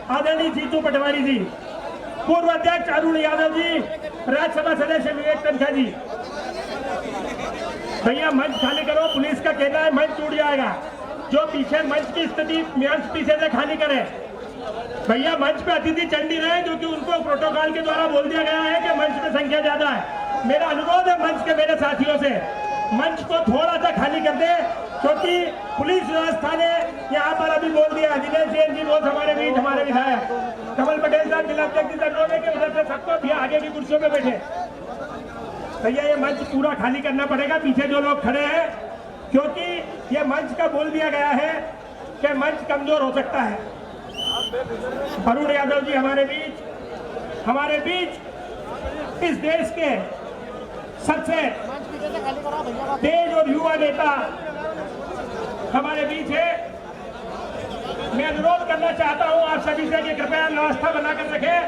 आदरणीय जीतू पटवारी जी, पूर्व अध्यक्ष अरुण यादव जी, राज्यसभा सदस्य विवेक तनखा जी। भैया मंच खाली करो, पुलिस का कहना है मंच टूट जाएगा। जो पीछे मंच की स्थिति मंच पीछे से खाली करे। भैया मंच पे अतिथि चंडी रहे, क्योंकि उनको प्रोटोकॉल के द्वारा बोल दिया गया है कि मंच में संख्या ज्यादा है। मेरा अनुरोध है मंच के मेरे साथियों से, मंच को थोड़ा सा खाली कर दे, क्योंकि पुलिस व्यवस्था ने यहाँ पर अभी बोल दिया। दिनेश जैन जी बहुत हमारे बीच, हमारे विधायक कमल पटेल साहब जिला अध्यक्ष जी अनुरोध है कि उधर से सबको भी आगे की कुर्सियों पे बैठे। भैया ये मंच पूरा खाली करना पड़ेगा, पीछे जो लोग खड़े हैं, क्योंकि ये मंच का बोल दिया गया है कि मंच कमजोर हो सकता है। अरुण यादव जी हमारे बीच इस देश के सबसे तेज और युवा नेता हमारे बीच है। मैं अनुरोध करना चाहता हूं आप सभी से कि कृपया व्यवस्था बनाकर रखें।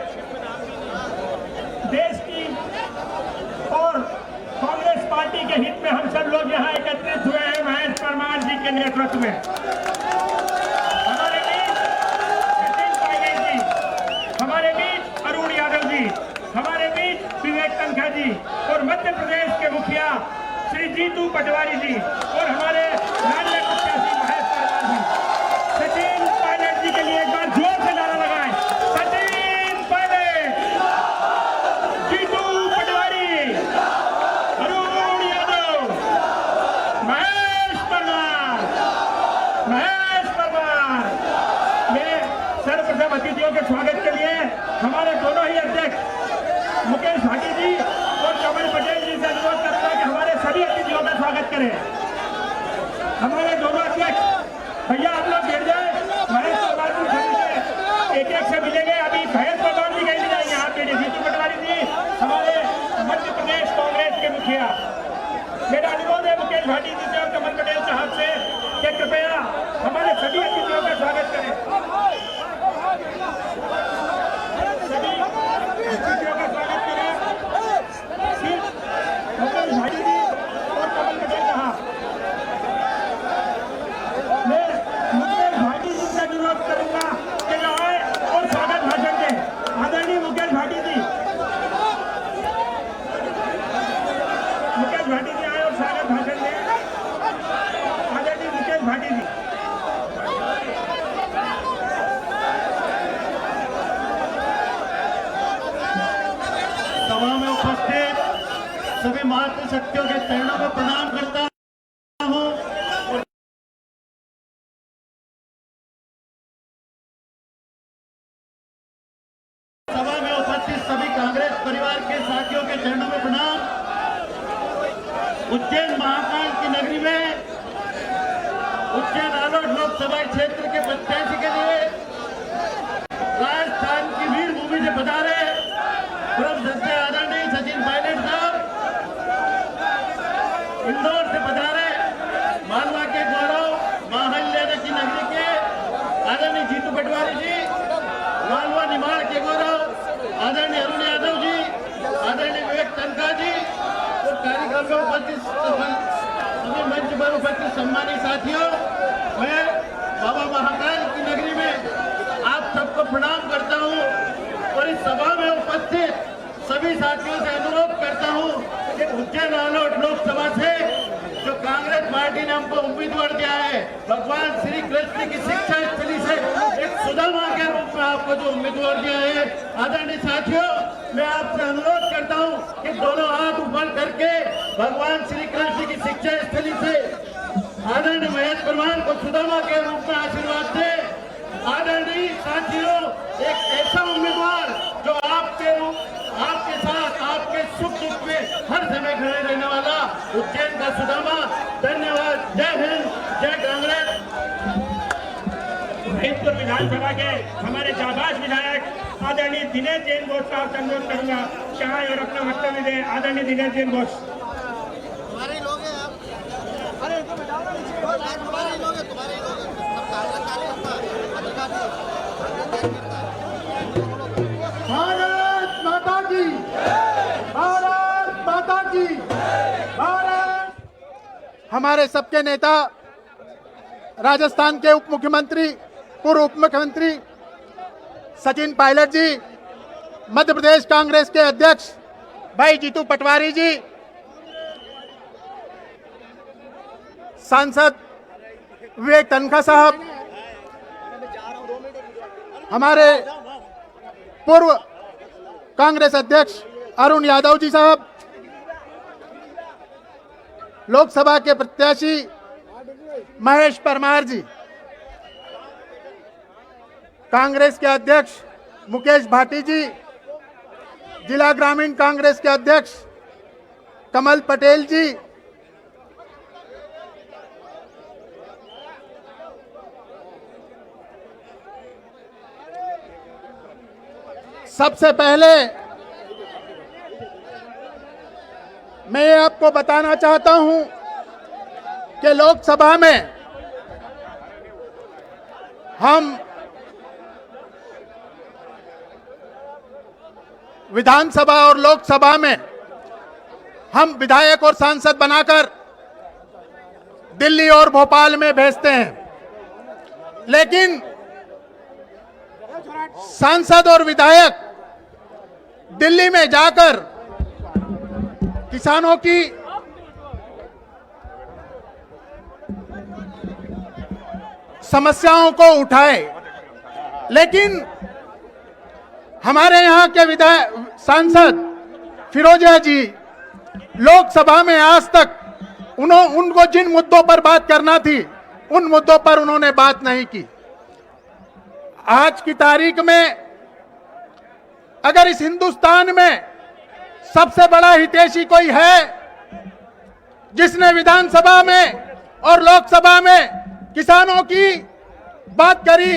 देश की और कांग्रेस पार्टी के हित में हम सब लोग यहाँ एकत्रित हुए हैं महेश परमार जी के नेतृत्व में। हमारे बीच सचिन पायलट जी, हमारे बीच अरुण यादव जी, हमारे बीच विवेक तनखा जी और मध्य प्रदेश के मुखिया श्री जीतू पटवारी जी और हमारे राज्य प्रत्याशी महेश परमार जी। सचिन पायलट जी के लिए एक बार जोर से नारा लगाएं। सचिन पायलट, जीतू पटवारी, अरुण यादव, महेश परमार, महेश परमार। मैं सर्वप्रथम अतिथियों के स्वागत के लिए हमारे दोनों ही अध्यक्ष मुकेश भाटी जी और कमल पटेल जी से अनुरोध करता है कि हमारे सभी अतिथियों का स्वागत करें। हमारे दोनों अध्यक्ष भैया आप लोग बैठ जाए। महेश परमार जी सभी से एक से मिलेंगे। अभी महेश परमार जी कहीं नहीं जाएंगे, आप बैठे। जीतू पटवारी जी हमारे मध्य प्रदेश कांग्रेस के मुखिया। मेरा अनुरोध है मुकेश भाटी जी से और कमल पटेल साहब से कि कृपया हमारे सभी अतिथियों का स्वागत करें। सभी अतिथियों का स्वागत करें। मुकेश भाटी जी और कमल पटेल साहब, मैं मुकेश भाटी जी से अनुरोध करूंगा कि आए और स्वागत भाषण दें। आदरणीय मुकेश भाटी जी, मुकेश भाटी जी आए और स्वागत भाषण दें। आदरणीय मुकेश भाटी जी। सभा में उपस्थित सभी मातृशक्तियों के चरणों में प्रणाम करता हूं और सभा में उपस्थित सभी कांग्रेस परिवार के साथियों के चरणों में प्रणाम। उज्जैन महाकाल की नगरी में उज्जैन आलोट लोकसभा क्षेत्र के प्रत्याशी के लिए राजस्थान की वीर भूमि से पधारे आदरणीय सचिन पायलट साहब, इंदौर से पधारे मालवा के गौरव महाहल्या की नगरी के आदरणीय जीतू पटवारी जी, मालवा निमाड़ के गौरव आदरणीय अरुण यादव जी, आदरणीय विवेक तनखा जी और कार्यक्रम में उपस्थित सभी मंच पर उपस्थित सम्मानित साथियों, मैं बाबा महाकाल की नगरी में आप सबको प्रणाम करता हूं और इस सभा में उपस्थित सभी साथियों से अनुरोध करता हूं कि उज्जैन आलोट लोकसभा से जो कांग्रेस पार्टी ने हमको उम्मीदवार दिया है, भगवान श्री कृष्ण की शिक्षा स्थली से एक सुदामा के रूप में आपको जो उम्मीदवार दिया है, आदरणीय साथियों, मैं आपसे अनुरोध करता हूं कि दोनों हाथ ऊपर करके भगवान श्री कृष्ण की शिक्षा स्थली से आदरणीय महेश परमार को सुदामा के रूप में आशीर्वाद दे। आदरणीय साथियों, एक ऐसा उम्मीदवार जो आपके साथ आपके सुख दुख में हर समय खड़े रहने वाला उज्जैन का सुदामा। धन्यवाद। जय हिंद, जय कांग्रेस। महेशपुर विधानसभा के हमारे जाबाज विधायक आदरणीय दिनेश जैन घोष साहब से अनुरोध करूंगा कि आए और अपना वक्तव्य दें। आदरणीय दिनेश जैन घोष। तुम्हारे लोग हैं आप, अरे इनको बिठाओ ना, तुम्हारे लोग हैं, तुम्हारे लोग हैं। भारत माता की, भारत माता की, भारत। हमारे सबके नेता राजस्थान के उप मुख्यमंत्री, पूर्व उप मुख्यमंत्री सचिन पायलट जी, मध्य प्रदेश कांग्रेस के अध्यक्ष भाई जीतू पटवारी जी, सांसद विवेक तनखा साहब, हमारे पूर्व कांग्रेस अध्यक्ष अरुण यादव जी साहब, लोकसभा के प्रत्याशी महेश परमार जी, कांग्रेस के अध्यक्ष मुकेश भाटी जी, जिला ग्रामीण कांग्रेस के अध्यक्ष कमल पटेल जी, सबसे पहले मैं ये आपको बताना चाहता हूं कि लोकसभा में हम विधानसभा और लोकसभा में हम विधायक और सांसद बनाकर दिल्ली और भोपाल में भेजते हैं, लेकिन सांसद और विधायक दिल्ली में जाकर किसानों की समस्याओं को उठाए, लेकिन हमारे यहाँ के विधायक सांसद फिरोजिया जी लोकसभा में आज तक उनको जिन मुद्दों पर बात करना थी उन मुद्दों पर उन्होंने बात नहीं की। आज की तारीख में अगर इस हिंदुस्तान में सबसे बड़ा हितैषी कोई है जिसने विधानसभा में और लोकसभा में किसानों की बात करी,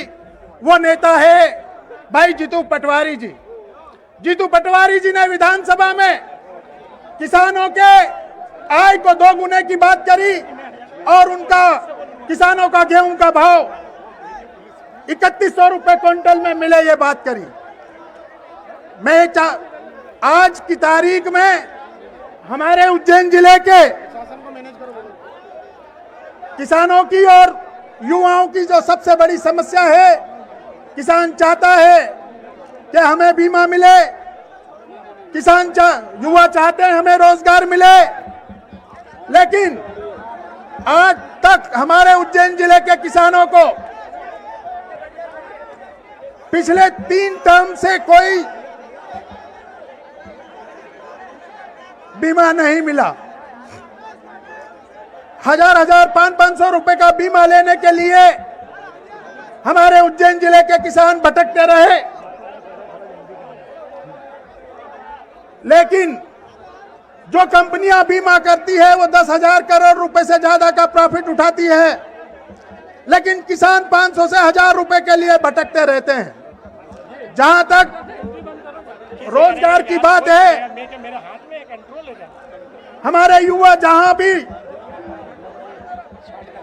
वो नेता है भाई जीतू पटवारी जी। जीतू पटवारी जी ने विधानसभा में किसानों के आय को दोगुने की बात करी और उनका किसानों का गेहूं का भाव 3100 रुपए क्विंटल में मिले, ये बात करी। मैं आज की तारीख में हमारे उज्जैन जिले के किसानों की और युवाओं की जो सबसे बड़ी समस्या है, किसान चाहता है कि हमें बीमा मिले, युवा चाहते हैं हमें रोजगार मिले, लेकिन आज तक हमारे उज्जैन जिले के किसानों को पिछले 3 टर्म से कोई बीमा नहीं मिला। 1000 500 रुपए का बीमा लेने के लिए हमारे उज्जैन जिले के किसान भटकते रहे, लेकिन जो कंपनियां बीमा करती है वो 10,000 करोड़ रुपए से ज्यादा का प्रॉफिट उठाती है, लेकिन किसान 500 से 1000 रुपए के लिए भटकते रहते हैं। जहां तक रोजगार की बात है, हमारे युवा जहां भी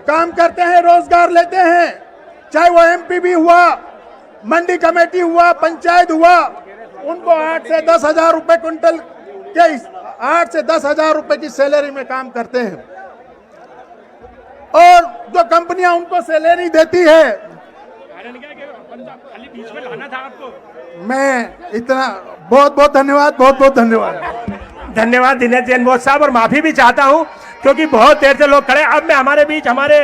काम करते हैं, रोजगार लेते हैं, चाहे वो एमपीबी हुआ, मंडी कमेटी हुआ, पंचायत हुआ, उनको 8 से 10,000 रुपए क्विंटल के 8 से 10,000 रुपए की सैलरी में काम करते हैं, और जो कंपनियां उनको सैलरी देती है, बीच में लाना था आपको। मैं इतना बहुत बहुत धन्यवाद। धन्यवाद दिनेश जैन बोस साहब, और माफी भी चाहता हूं क्योंकि बहुत देर से लोग खड़े। अब मैं हमारे बीच हमारे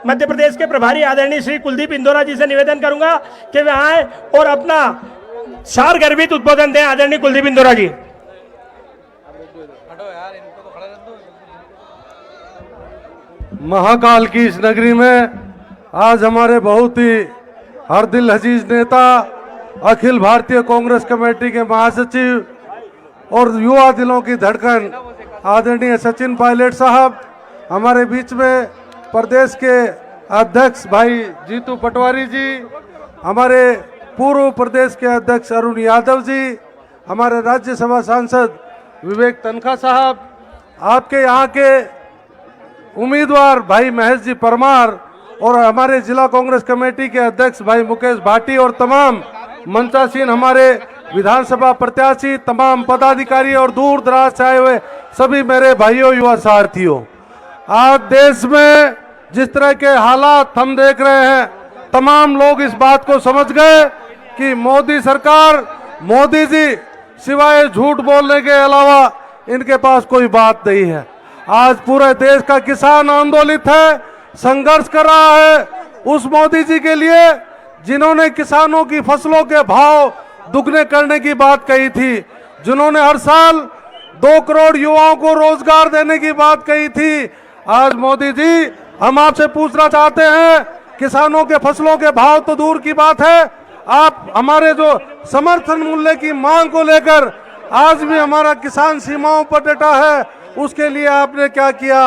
मध्य प्रदेश के प्रभारी आदरणीय श्री कुलदीप इंदौरा जी से निवेदन करूंगा कि वे आए और अपना सार गर्भित उद्बोधन दें। आदरणीय कुलदीप इंदौरा जी। महाकाल की इस नगरी में आज हमारे बहुत ही हर दिल अजीज नेता, अखिल भारतीय कांग्रेस कमेटी के महासचिव और युवा दिलों की धड़कन आदरणीय सचिन पायलट साहब, हमारे बीच में प्रदेश के अध्यक्ष भाई जीतू पटवारी जी, हमारे पूर्व प्रदेश के अध्यक्ष अरुण यादव जी, हमारे राज्यसभा सांसद विवेक तनखा साहब, आपके यहाँ के उम्मीदवार भाई महेश जी परमार और हमारे जिला कांग्रेस कमेटी के अध्यक्ष भाई मुकेश भाटी और तमाम मंचासीन हमारे विधानसभा प्रत्याशी, तमाम पदाधिकारी और दूर दराज से आए हुए सभी मेरे भाइयों युवा सारथियों, आज देश में जिस तरह के हालात हम देख रहे हैं, तमाम लोग इस बात को समझ गए कि मोदी सरकार, मोदी जी सिवाय झूठ बोलने के अलावा इनके पास कोई बात नहीं है। आज पूरे देश का किसान आंदोलित है, संघर्ष कर रहा है उस मोदी जी के लिए जिन्होंने किसानों की फसलों के भाव दुगने करने की बात कही थी, जिन्होंने हर साल 2 करोड़ युवाओं को रोजगार देने की बात कही थी। आज मोदी जी, हम आपसे पूछना चाहते हैं, किसानों के फसलों के भाव तो दूर की बात है, आप हमारे जो समर्थन मूल्य की मांग को लेकर आज भी हमारा किसान सीमाओं पर डटा है, उसके लिए आपने क्या किया?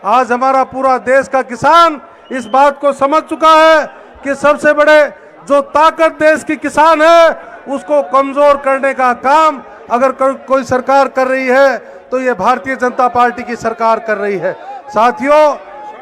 आज हमारा पूरा देश का किसान इस बात को समझ चुका है कि सबसे बड़े जो ताकत देश की किसान है उसको कमजोर करने का काम अगर कोई सरकार कर रही है तो ये भारतीय जनता पार्टी की सरकार कर रही है। साथियों,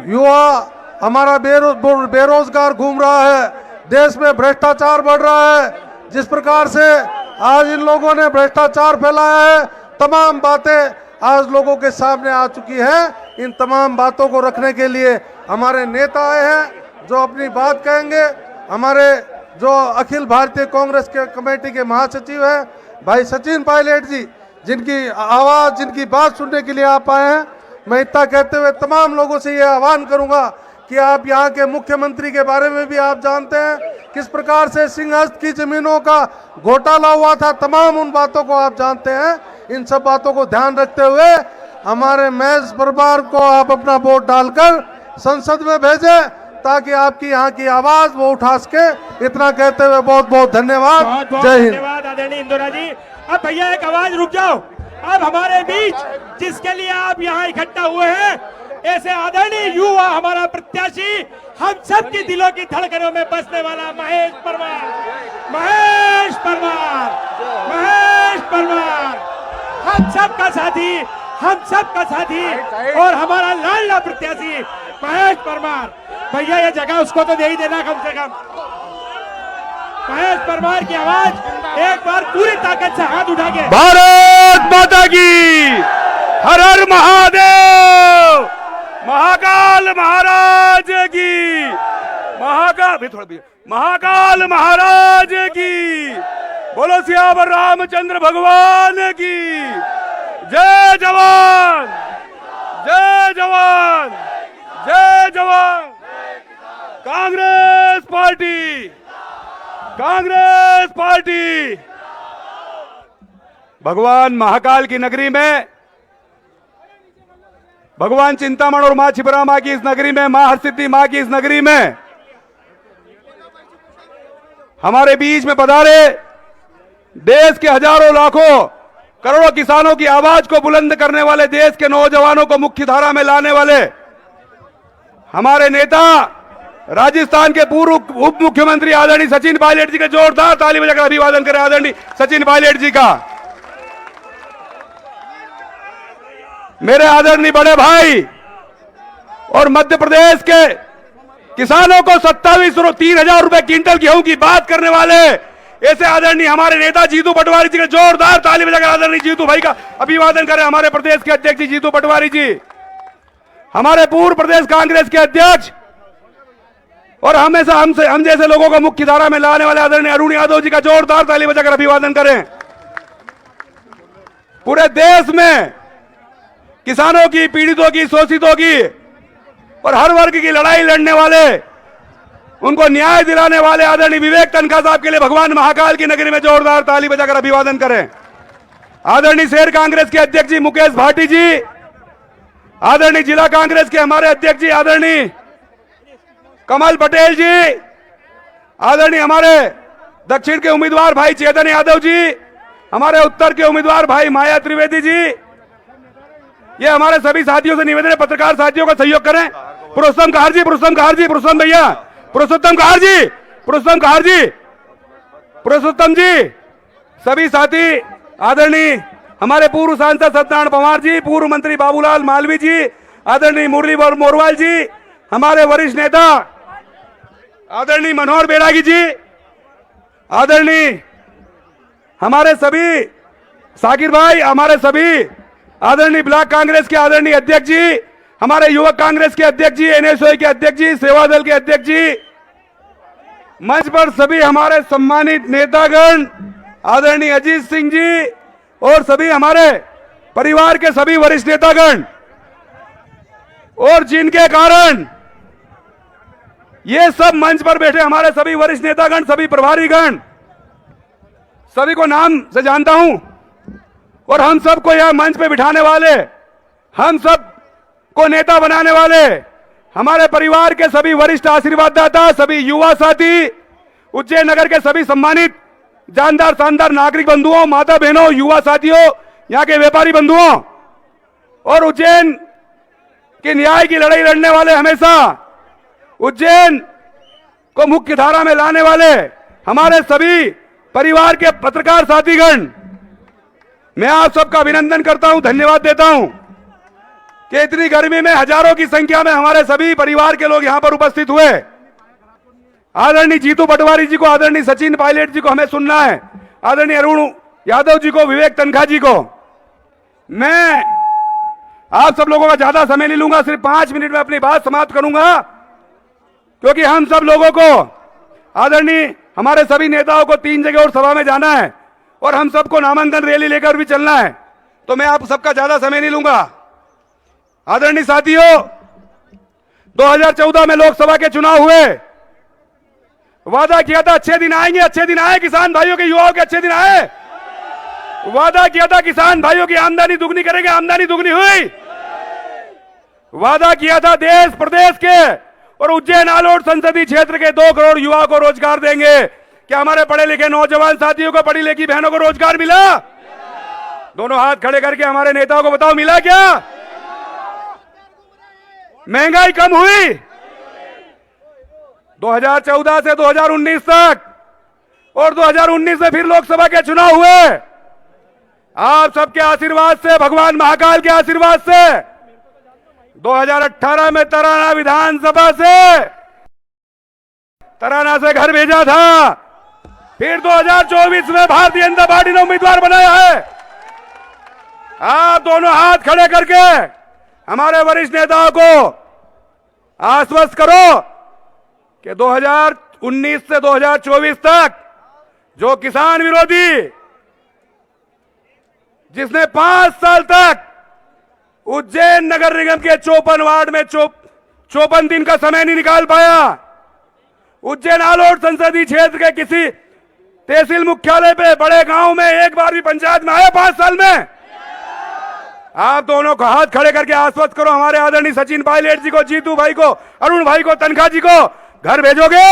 युवा हमारा बेरोजगार घूम रहा है, देश में भ्रष्टाचार बढ़ रहा है। जिस प्रकार से आज इन लोगों ने भ्रष्टाचार फैलाया है, तमाम बातें आज लोगों के सामने आ चुकी हैं। इन तमाम बातों को रखने के लिए हमारे नेता आए हैं जो अपनी बात कहेंगे। हमारे जो अखिल भारतीय कांग्रेस के कमेटी के महासचिव हैं भाई सचिन पायलट जी, जिनकी आवाज़, जिनकी बात सुनने के लिए आप आए हैं, मैं इतना कहते हुए तमाम लोगों से ये आह्वान करूंगा कि आप यहाँ के मुख्यमंत्री के बारे में भी आप जानते हैं किस प्रकार से सिंहस्थ की जमीनों का घोटाला हुआ था, तमाम उन बातों को आप जानते हैं। इन सब बातों को ध्यान रखते हुए हमारे महेश परमार को आप अपना वोट डालकर संसद में भेजें ताकि आपकी यहाँ की आवाज वो उठा सके। इतना कहते हुए बहुत बहुत धन्यवाद। जय हिंद। धन्यवाद आदरणीय इंदुरा जी। अब भैया एक आवाज रुक जाओ। अब हमारे बीच जिसके लिए आप यहाँ इकट्ठा हुए हैं, ऐसे आदरणीय युवा हमारा प्रत्याशी, हम सब की दिलों की धड़कनों में बसने वाला महेश परमार, महेश परमार, महेश परमार, हम सब का साथी, हम सब का साथी और हमारा लाडला प्रत्याशी महेश परमार। भैया ये जगह उसको तो दे ही देना कम से कम। महेश परमार की आवाज एक बार पूरी ताकत से हाथ उठा के। भारत माता की, हर हर महादेव, महाकाल महाराज की, महाकाल महाराज की, बोलो सियावर रामचंद्र भगवान की। जय जवान, जय जवान, जय जवान। Congress party, Congress party. भगवान महाकाल की नगरी में, भगवान चिंतामण और मां छिबरा मां की इस नगरी में, मां हरसिद्धि मां की इस नगरी में हमारे बीच में पधारे देश के हजारों लाखों करोड़ों किसानों की आवाज को बुलंद करने वाले, देश के नौजवानों को मुख्य धारा में लाने वाले हमारे नेता, राजस्थान के पूर्व उप मुख्यमंत्री आदरणीय सचिन पायलट जी के जोरदार ताली बजाकर अभिवादन करें आदरणीय सचिन पायलट जी का। मेरे आदरणीय बड़े भाई और मध्य प्रदेश के किसानों को 3,000 रुपए क्विंटल गेहूं की बात करने वाले ऐसे आदरणीय हमारे नेता जीतू पटवारी जी के जोरदार ताली बजाकर आदरणीय जीतू भाई का अभिवादन करें। हमारे प्रदेश के अध्यक्ष जीतू पटवारी जी, हमारे पूर्व प्रदेश कांग्रेस के अध्यक्ष और हमेशा हम जैसे लोगों को मुख्य धारा में लाने वाले आदरणीय अरुण यादव जी का जोरदार ताली बजाकर अभिवादन करें। पूरे देश में किसानों की, पीड़ितों की, शोषितों की और हर वर्ग की लड़ाई लड़ने वाले, उनको न्याय दिलाने वाले आदरणीय विवेक तनखा साहब के लिए भगवान महाकाल की नगरी में जोरदार ताली बजाकर अभिवादन करें। आदरणीय शहर कांग्रेस के अध्यक्ष जी मुकेश भाटी जी, आदरणीय जिला कांग्रेस के हमारे अध्यक्ष जी आदरणीय कमल पटेल जी, आदरणीय हमारे दक्षिण के उम्मीदवार भाई चेतन यादव जी, हमारे उत्तर के उम्मीदवार भाई माया त्रिवेदी जी, ये हमारे सभी साथियों से निवेदन है, पत्रकार साथियों का सहयोग करें। पुरुषोत्तम कहार जी, पुरुषोत्तम कहार जी, पुरुषोत्तम भैया, पुरुषोत्तम कहार जी, पुरुषोत्तम कहार जी, पुरुषोत्तम जी, सभी साथी, आदरणीय हमारे पूर्व सांसद सत्यनारायण पवार जी, पूर्व मंत्री बाबूलाल मालवी जी, आदरणीय मुरली मोरवाल जी, हमारे वरिष्ठ नेता आदरणीय मनोहर बैरागी जी, आदरणीय हमारे सभी साकिर भाई, हमारे सभी आदरणीय ब्लॉक कांग्रेस के आदरणीय अध्यक्ष जी, हमारे युवक कांग्रेस के अध्यक्ष जी, एनएसओ के अध्यक्ष जी, सेवा दल के अध्यक्ष जी, मंच पर सभी हमारे सम्मानित नेतागण आदरणीय अजीत सिंह जी और सभी हमारे परिवार के सभी वरिष्ठ नेतागण, और जिनके कारण ये सब मंच पर बैठे हमारे सभी वरिष्ठ नेतागण, सभी प्रभारीगण, सभी को नाम से जानता हूं, और हम सबको यह मंच पे बिठाने वाले, हम सब को नेता बनाने वाले हमारे परिवार के सभी वरिष्ठ आशीर्वाददाता, सभी युवा साथी, उज्जैन नगर के सभी सम्मानित जानदार शानदार नागरिक बंधुओं, माता बहनों, युवा साथियों, यहाँ के व्यापारी बंधुओं, और उज्जैन के न्याय की लड़ाई लड़ने वाले, हमेशा उज्जैन को मुख्य धारा में लाने वाले हमारे सभी परिवार के पत्रकार साथीगण, मैं आप सबका अभिनंदन करता हूं, धन्यवाद देता हूं कि इतनी गर्मी में हजारों की संख्या में हमारे सभी परिवार के लोग यहां पर उपस्थित हुए। आदरणीय जीतू पटवारी जी को, आदरणीय सचिन पायलट जी को हमें सुनना है, आदरणीय अरुण यादव जी को, विवेक तनखा जी को। मैं आप सब लोगों का ज्यादा समय नहीं लूंगा, सिर्फ 5 मिनट में अपनी बात समाप्त करूंगा, क्योंकि हम सब लोगों को, आदरणीय हमारे सभी नेताओं को 3 जगह और सभा में जाना है और हम सबको नामांकन रैली लेकर भी चलना है, तो मैं आप सबका ज्यादा समय नहीं लूंगा। आदरणीय साथियों, 2014 में लोकसभा के चुनाव हुए, वादा किया था अच्छे दिन आएंगे, अच्छे दिन आए, किसान भाइयों के, युवाओं के अच्छे दिन आए। वादा किया था किसान भाइयों की आमदनी दुगनी करेंगे, आमदनी दुगनी हुई। वादा किया था देश प्रदेश के और उज्जैन आलोट संसदीय क्षेत्र के 2 करोड़ युवाओं को रोजगार देंगे। क्या हमारे पढ़े लिखे नौजवान साथियों को, पढ़ी लिखी बहनों को रोजगार मिला? दोनों हाथ खड़े करके हमारे नेताओं को बताओ, मिला क्या? महंगाई कम हुई 2014 से 2019 तक, और 2019 में फिर लोकसभा के चुनाव हुए। आप सबके आशीर्वाद से, भगवान महाकाल के आशीर्वाद से 2018 में तराना विधानसभा से, तराना से घर भेजा था, फिर 2024 में भारतीय जनता पार्टी ने उम्मीदवार बनाया है। आप दोनों हाथ खड़े करके हमारे वरिष्ठ नेताओं को आश्वस्त करो कि 2019 से 2024 तक जो किसान विरोधी, जिसने 5 साल तक उज्जैन नगर निगम के 54 वार्ड में 54 दिन का समय नहीं निकाल पाया, उज्जैन आलोट संसदीय क्षेत्र के किसी तहसील मुख्यालय पे, बड़े गांव में एक बार भी पंचायत में आया 5 साल में? आप दोनों को हाथ खड़े करके आश्वस्त करो, हमारे आदरणीय सचिन पायलट जी को, जीतू भाई को, अरुण भाई को, तनखा जी को घर भेजोगे?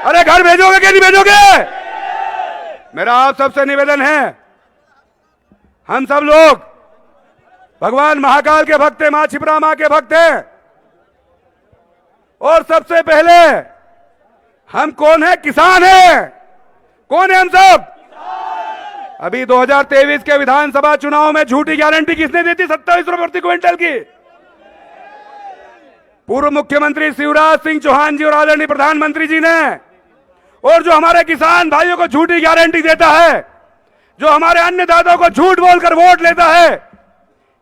अरे घर भेजोगे कि नहीं भेजोगे? मेरा आप सबसे निवेदन है, हम सब लोग भगवान महाकाल के भक्त हैं, मां छिपरा मां के भक्त हैं, और सबसे पहले हम कौन है? किसान है। कौन है हम सब? अभी 2023 के विधानसभा चुनाव में झूठी गारंटी किसने दी थी? 27 रुपए प्रति क्विंटल की। पूर्व मुख्यमंत्री शिवराज सिंह चौहान जी और आदरणीय प्रधानमंत्री जी ने। और जो हमारे किसान भाइयों को झूठी गारंटी देता है, जो हमारे अन्नदाताओं को झूठ बोलकर वोट लेता है,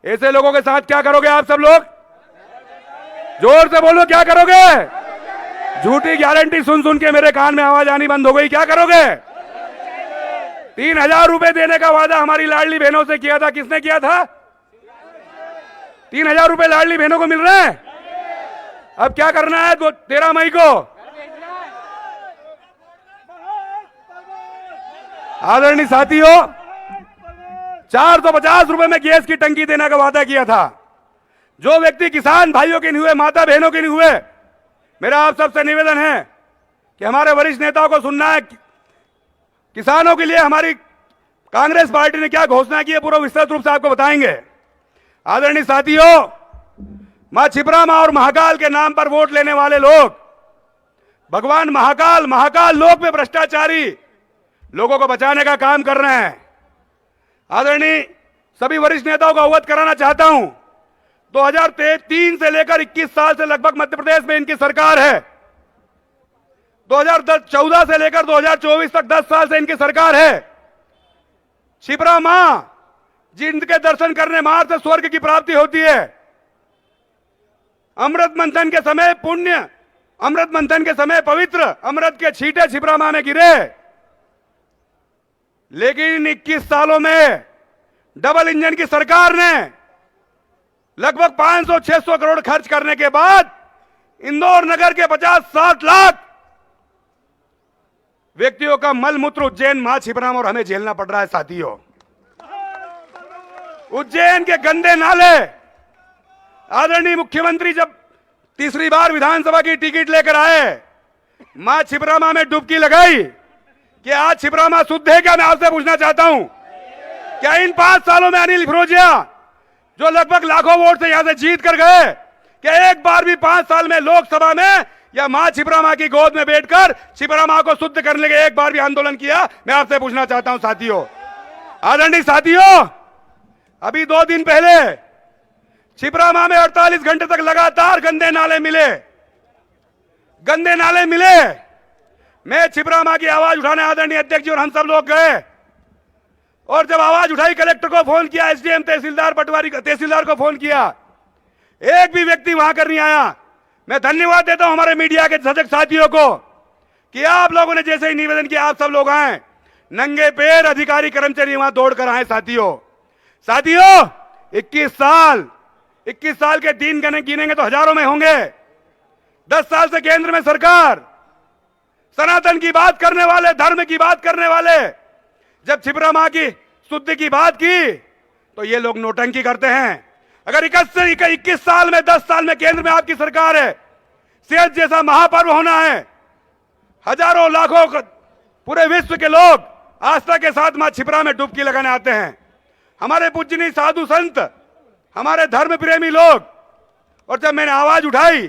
ऐसे लोगों के साथ क्या करोगे आप सब लोग? जोर से बोलो, क्या करोगे? झूठी गारंटी सुन सुन के मेरे कान में आवाज आनी बंद हो गई। क्या करोगे? 3000 रुपए देने का वादा हमारी लाडली बहनों से किया था। किसने किया था? 3000 रुपए लाडली बहनों को मिल रहे हैं। अब क्या करना है? 13 मई को आदरणीय साथियों, 450 रुपए में गैस की टंकी देने का वादा किया था। जो व्यक्ति किसान भाइयों के नहीं हुए, माता बहनों के नहीं हुए, मेरा आप सबसे निवेदन है कि हमारे वरिष्ठ नेताओं को सुनना है। किसानों के लिए हमारी कांग्रेस पार्टी ने क्या घोषणा की है, पूरा विस्तृत रूप से आपको बताएंगे। आदरणीय साथियों, मां छिपरा मां और महाकाल के नाम पर वोट लेने वाले लोग, भगवान महाकाल, महाकाल लोक में भ्रष्टाचारी लोगों को बचाने का काम कर रहे हैं। आदरणीय सभी वरिष्ठ नेताओं को अवगत कराना चाहता हूं, 2003 से लेकर 21 साल से लगभग मध्य प्रदेश में इनकी सरकार है। 2014 से लेकर 2024 तक 10 साल से इनकी सरकार है। छिपरा मां, जिनके दर्शन करने मार्ग से स्वर्ग की प्राप्ति होती है। अमृत मंथन के समय पुण्य अमृत मंथन के समय पवित्र अमृत के छींटे छिबरामऊ में गिरे, लेकिन 21 सालों में डबल इंजन की सरकार ने लगभग 500-600 करोड़ खर्च करने के बाद इंदौर नगर के 50-60 लाख व्यक्तियों का मलमूत्र उज्जैन मां छिबरामऊ और हमें झेलना पड़ रहा है। साथियों, उज्जैन के गंदे नाले, आदरणीय मुख्यमंत्री जब तीसरी बार विधानसभा की टिकट लेकर आए, मां छिबरामऊ में डुबकी लगाई कि आज छिबरामऊ शुद्ध है क्या? मैं आपसे पूछना चाहता हूं, क्या इन 5 सालों में अनिल फिरोजिया जो लगभग लाखों वोट से यहां से जीत कर गए, क्या एक बार भी 5 साल में लोकसभा में या मां छिबरामऊ की गोद में बैठकर छिबरामऊ को शुद्ध करने के एक बार भी आंदोलन किया? मैं आपसे पूछना चाहता हूं साथियों। आदरणीय साथियों, अभी 2 दिन पहले छिबरामऊ में 48 घंटे तक लगातार गंदे नाले मिले। मैं छिबरामऊ की आवाज उठाने आदरणीय अध्यक्ष जी और हम सब लोग गए, और जब आवाज उठाई, कलेक्टर को फोन किया, एसडीएम तहसीलदार पटवारी तहसीलदार को फोन किया, एक भी व्यक्ति वहां कर नहीं आया। मैं धन्यवाद देता हूं हमारे मीडिया के सजग साथियों को कि आप लोगों ने जैसे ही निवेदन किया, आप सब लोग आए, नंगे पैर अधिकारी कर्मचारी वहां दौड़ कर आए। साथियों 21 साल के दिन गिनेंगे तो हजारों में होंगे। 10 साल से केंद्र में सरकार, सनातन की बात करने वाले, धर्म की बात करने वाले, जब छिबरामऊ की शुद्धि की बात की तो ये लोग नोटंकी करते हैं। अगर 21 साल में 10 साल में केंद्र में आपकी सरकार है, सेहत जैसा महापर्व होना है, हजारों लाखों पूरे विश्व के लोग आस्था के साथ मां छिबरामऊ में डुबकी लगाने आते हैं। हमारे पूजनीय साधु संत, हमारे धर्म प्रेमी लोग, और जब मैंने आवाज उठाई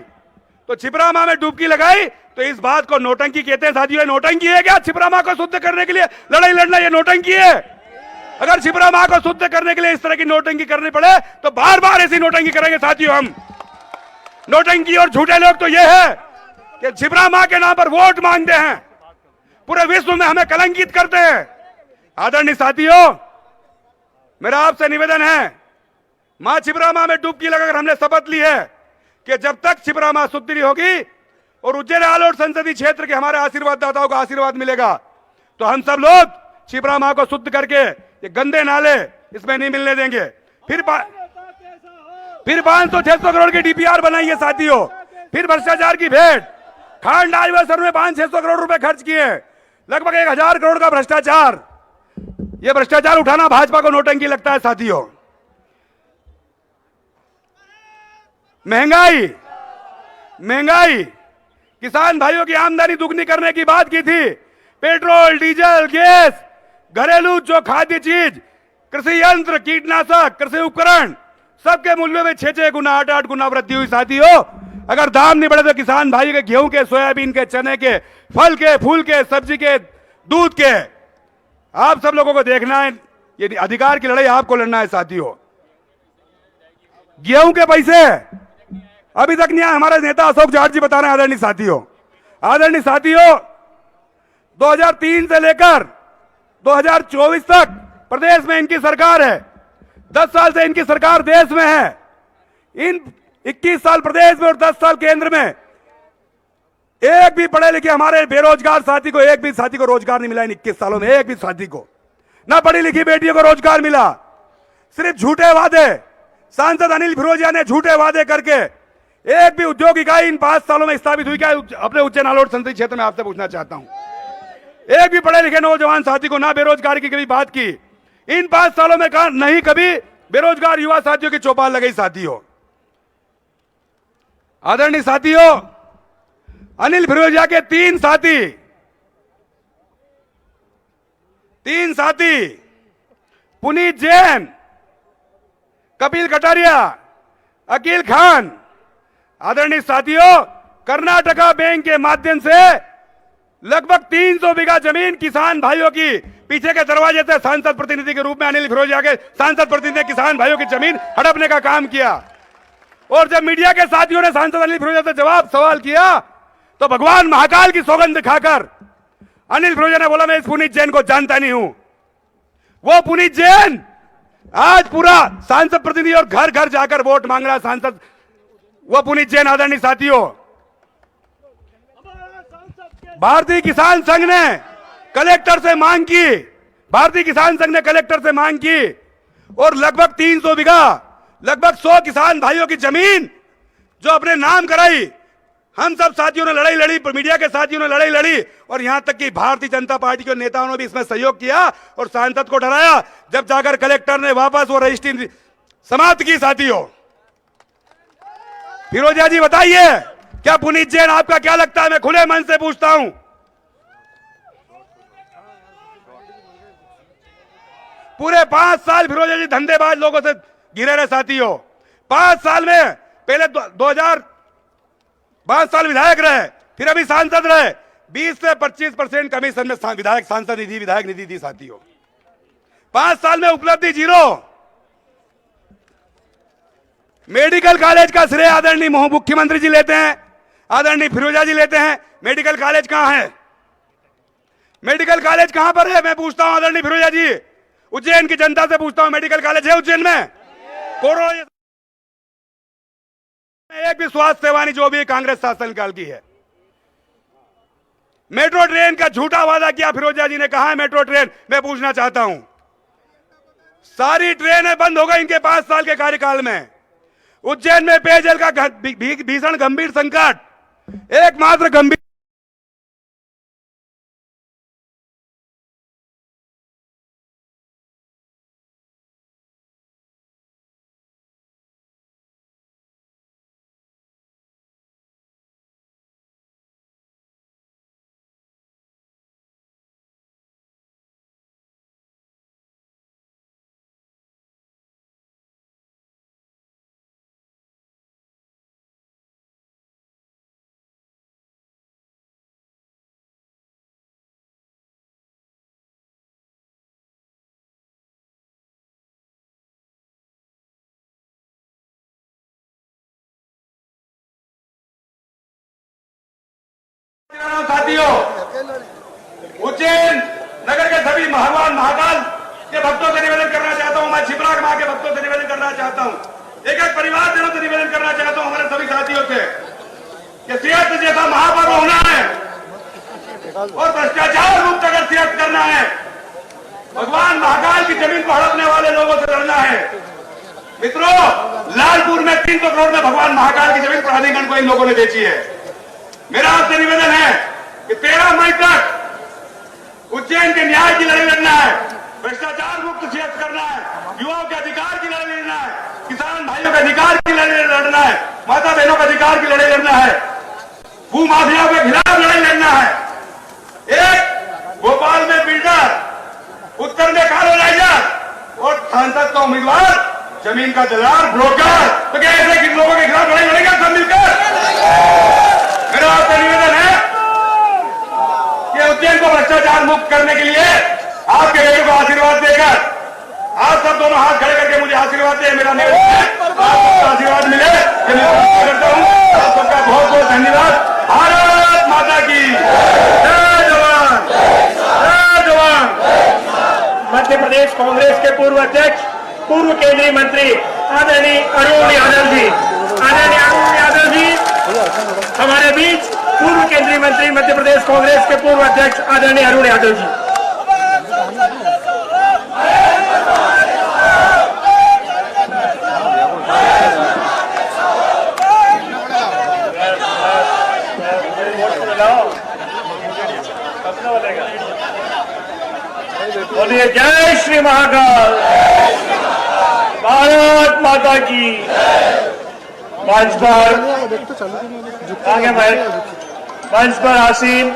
तो छिबरामऊ में डुबकी लगाई, तो इस बात को नोटंकी कहते हैं। साथियों, नोटंकी है क्या? छिबरामऊ को शुद्ध करने के लिए लड़ाई लड़ना ये नोटंकी है? अगर छिबरामऊ को शुद्ध करने के लिए इस तरह की नोटंकी करनी पड़े तो बार बार ऐसी नोटंकी करेंगे। साथियों, हम नोटंकी और झूठे लोग तो ये है कि छिबरामऊ के नाम पर वोट मांगते हैं, पूरे विश्व में हमें कलंकित करते हैं। आदरणीय साथियों, मेरा आपसे निवेदन है, मां छिबरामऊ में डुबकी लगाकर हमने शपथ ली है कि जब तक छिबरामऊ शुद्ध नहीं होगी और उज्जैन आलोट संसदीय क्षेत्र के हमारे आशीर्वाद दाताओं को आशीर्वाद मिलेगा, तो हम सब लोग छिबरामऊ को शुद्ध करके ये गंदे नाले इसमें नहीं मिलने देंगे। फिर 500-600 करोड़ की डीपीआर बनाइए साथियों, फिर भ्रष्टाचार की भेंट, खांड डाइवर्सन में 500-600 करोड़ रुपए खर्च किए, लगभग 1000 करोड़ का भ्रष्टाचार। ये भ्रष्टाचार उठाना भाजपा को नोटंकी लगता है। साथियों, महंगाई, किसान भाइयों की आमदनी दुगनी करने की बात की थी। पेट्रोल, डीजल, गैस, घरेलू जो खाद्य चीज, कृषि यंत्र, कीटनाशक, कृषि उपकरण, सबके मूल्यों में 6-6 गुना, 8-8 गुना वृद्धि हुई। साथियों, अगर दाम नहीं बढ़े तो किसान भाई के गेहूं के, सोयाबीन के, चने के, फल के, फूल के, सब्जी के, दूध के, आप सब लोगों को देखना है, ये अधिकार की लड़ाई आपको लड़ना है। साथियों, गेहूं के पैसे अभी तक नहीं आए, हमारे नेता अशोक जाट जी बता रहे हैं। आदरणीय साथियों, 2003 से लेकर 2024 तक प्रदेश में इनकी सरकार है। 10 साल से इनकी सरकार देश में है। इन 21 साल प्रदेश में और 10 साल केंद्र में एक भी पढ़े लिखे हमारे बेरोजगार साथी को, एक भी साथी को रोजगार नहीं मिला। इन 21 सालों में एक भी साथी को, ना पढ़ी लिखी बेटियों को रोजगार मिला। सिर्फ झूठे वादे, सांसद अनिल फिरोजिया ने झूठे वादे करके एक भी उद्योग इकाई इन 5 सालों में स्थापित हुई क्या? अपने उज्जैन आलोट संसदीय क्षेत्र में आपसे पूछना चाहता हूं, एक भी पढ़े लिखे नौजवान साथी को, ना बेरोजगारी की कभी बात की इन 5 सालों में, कहा नहीं कभी बेरोजगार युवा साथियों की चौपाल लगाई। साथियों, आदरणीय साथियों, अनिल फिरोजिया के 3 साथी पुनीत जैन, कपिल कटारिया, अकील खान, आदरणीय साथियों, कर्नाटका बैंक के माध्यम से लगभग 300 बीघा जमीन किसान भाइयों की पीछे के दरवाजे से सांसद प्रतिनिधि के रूप में अनिल फिरोजिया के सांसद प्रतिनिधि ने किसान भाइयों की जमीन हड़पने का काम किया। और जब मीडिया के साथियों ने सांसद अनिल फिरोजिया से सवाल किया तो भगवान महाकाल की सौगंध खाकर अनिल फिरोजिया ने बोला, मैं इस पुनीत जैन को जानता नहीं हूं। वो पुनीत जैन आज पूरा सांसद प्रतिनिधि और घर घर जाकर वोट मांग रहा सांसद, वो पुनीत जैन। आदरणीय साथियों, भारतीय किसान संघ ने कलेक्टर से मांग की, भारतीय किसान संघ ने कलेक्टर से मांग की और लगभग 300 बीघा, लगभग 100 किसान भाइयों की जमीन जो अपने नाम कराई। हम सब साथियों ने लड़ाई लड़ी, मीडिया के साथियों ने लड़ाई लड़ी और यहां तक कि भारतीय जनता पार्टी के नेताओं ने भी इसमें सहयोग किया और सांसद को डराया। जब जाकर कलेक्टर ने वापस वो रजिस्ट्री समाप्त की। साथियों, फिरोजिया जी बताइए, क्या पुनीत जैन आपका क्या लगता है? मैं खुले मन से पूछता हूं। पूरे 5 साल फिरोजिया जी धंधेबाज लोगों से घिरे रहे। साथियों, 5 साल में पहले 5 साल विधायक रहे, फिर अभी सांसद रहे। 20 से 25% कमीशन में विधायक सांसद निधि, विधायक निधि दी। साथियों, 5 साल में उपलब्धि 0। मेडिकल कॉलेज का श्रेय आदरणीय मुख्यमंत्री जी लेते हैं, आदरणीय फिरोजिया जी लेते हैं। मेडिकल कॉलेज कहां है? मेडिकल कॉलेज कहां पर है? मैं पूछता हूं आदरणीय फिरोजिया जी, उज्जैन की जनता से पूछता हूं, मेडिकल कॉलेज है उज्जैन में? कोरोना एक भी स्वास्थ्य सेवा नहीं जो भी कांग्रेस शासन काल की है। मेट्रो ट्रेन का झूठा वादा किया फिरोजिया जी ने, कहा है मेट्रो ट्रेन? मैं पूछना चाहता हूं, सारी ट्रेनें बंद हो गई इनके 5 साल के कार्यकाल में। उज्जैन में पेयजल का भीषण गंभीर संकट, एकमात्र गंभीर साथियों, उज्जैन नगर के सभी भगवान महाकाल के भक्तों से निवेदन करना चाहता हूं, मैं छिपरा मां के भक्तों से निवेदन करना चाहता हूं, एक एक परिवार जनों से निवेदन करना चाहता हूं, हमारे सभी साथियों से, कि सियासत जैसा महापर्व होना है और भ्रष्टाचार मुक्त अगर सियासत करना है, भगवान महाकाल की जमीन को हड़पने वाले लोगों से लड़ना है। मित्रों, लालपुर में 300 करोड़ में भगवान महाकाल की जमीन प्राधिकरण को इन लोगों ने बेची है। मेरा आपसे निवेदन है कि 13 मई तक उज्जैन के न्याय की लड़ाई लड़ना है, भ्रष्टाचार मुक्त सियासत करना है, युवाओं के अधिकार की लड़ाई लड़ना है, किसान भाइयों के अधिकार की लड़ाई लड़ना है, माता बहनों के अधिकार की लड़ाई लड़ना है, भू माफियाओं के खिलाफ लड़ाई लड़ना है। एक भोपाल में बिल्डर, उत्तर में कॉलोनाइजर और सांसद का उम्मीदवार, जमीन का दलाल, ब्रोकर, तो क्या ऐसे किन लोगों के खिलाफ लड़ाई लड़ेगा सब मिलकर? मेरा आपसे निवेदन है कि उज्जैन को भ्रष्टाचार मुक्त करने के लिए आपके बेटों को आशीर्वाद देकर, आप सब दोनों हाथ खड़े करके मुझे आशीर्वाद दें। मेरा निवेदन है आप सबका आशीर्वाद मिले, ये मैं करता हूं। आप सबका बहुत बहुत धन्यवाद। भारत माता की जय जवान, जय जवान। मध्य प्रदेश कांग्रेस के पूर्व अध्यक्ष, पूर्व केंद्रीय मंत्री आदरणीय अरुण यादव जी, आदरणीय अरुण यादव जी हमारे बीच, पूर्व केंद्रीय मंत्री मध्य प्रदेश कांग्रेस के पूर्व अध्यक्ष आदरणीय अरुण यादव जी। बोलिए जय श्री महाकाल, भारत माता की। मंच पर आगे मंच पर आसीन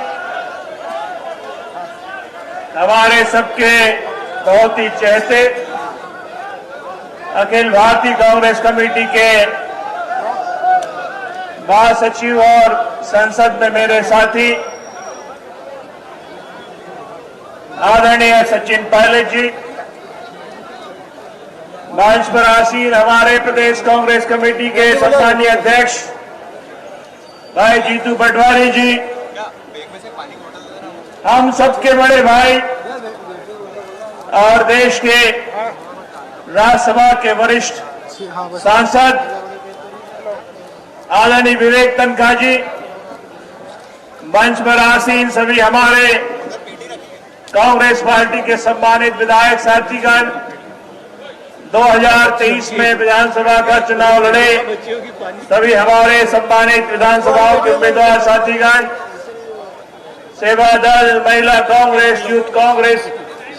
हमारे सबके बहुत ही चहेते अखिल भारतीय कांग्रेस कमेटी के महासचिव और संसद में मेरे साथी आदरणीय सचिन पायलट जी, मंच पर आसीन हमारे प्रदेश कांग्रेस कमेटी के सम्मानीय अध्यक्ष भाई जीतू पटवारी जी, हम सबके बड़े भाई और देश के राज्यसभा के वरिष्ठ सांसद आदरणीय विवेक तनखा जी, मंच पर आसीन सभी हमारे कांग्रेस पार्टी के सम्मानित विधायक साथीगण, 2023 में विधानसभा का चुनाव लड़े सभी हमारे सम्मानित विधानसभाओं के उम्मीदवार साथीगण, सेवा दल, महिला कांग्रेस, यूथ कांग्रेस,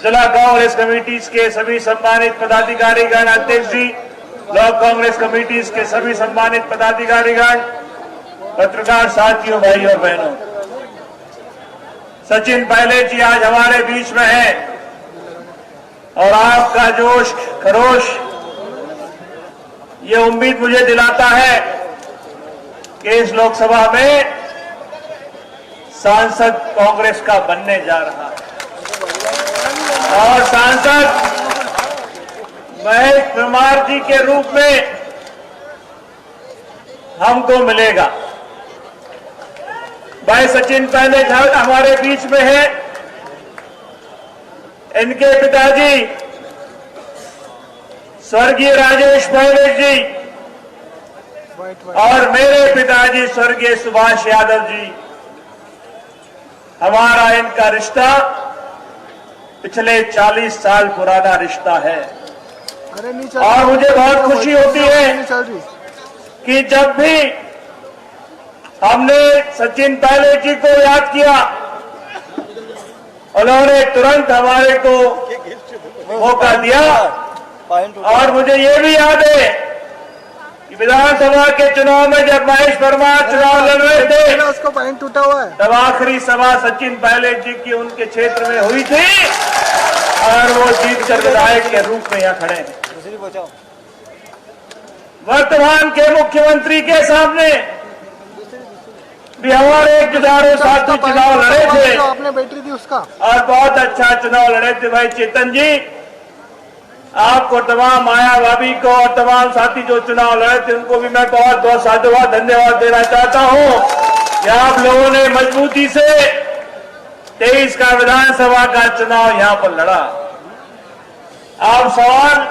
जिला कांग्रेस कमेटीज के सभी सम्मानित पदाधिकारीगण, अध्यक्ष जी, ब्लॉक कांग्रेस कमेटीज के सभी सम्मानित पदाधिकारीगण, पत्रकार साथियों, भाई और बहनों, सचिन पायलट जी आज हमारे बीच में है और आपका जोश खरोश ये उम्मीद मुझे दिलाता है कि इस लोकसभा में सांसद कांग्रेस का बनने जा रहा है और सांसद महेश परमार जी के रूप में हमको मिलेगा। भाई सचिन पायलट हमारे बीच में है, इनके पिताजी स्वर्गीय राजेश पायलट जी और मेरे पिताजी स्वर्गीय सुभाष यादव जी, हमारा इनका रिश्ता पिछले 40 साल पुराना रिश्ता है और मुझे बहुत खुशी होती है कि जब भी हमने सचिन पायलट जी को याद किया, उन्होंने तुरंत हमारे को मौका दिया और मुझे ये भी याद है कि विधानसभा के चुनाव में जब महेश परमार चुनाव लड़ रहे थे, उसको पॉइंट टूटा हुआ है, तब आखिरी सभा सचिन पायलट जी की उनके क्षेत्र में हुई थी और वो जीतकर विधायक के रूप में यहाँ खड़े हैं। वर्तमान के मुख्यमंत्री के सामने भी हमारे एक जुझारू साथी चुनाव लड़े थे, आपने बैटरी दी उसका और बहुत अच्छा चुनाव लड़े थे भाई चेतन जी। आपको, तमाम माया भाभी को और तमाम साथी जो चुनाव लड़े थे उनको भी मैं बहुत बहुत साधुवाद धन्यवाद देना चाहता हूं कि आप लोगों ने मजबूती से 23 का विधानसभा का चुनाव यहां पर लड़ा। अब सवाल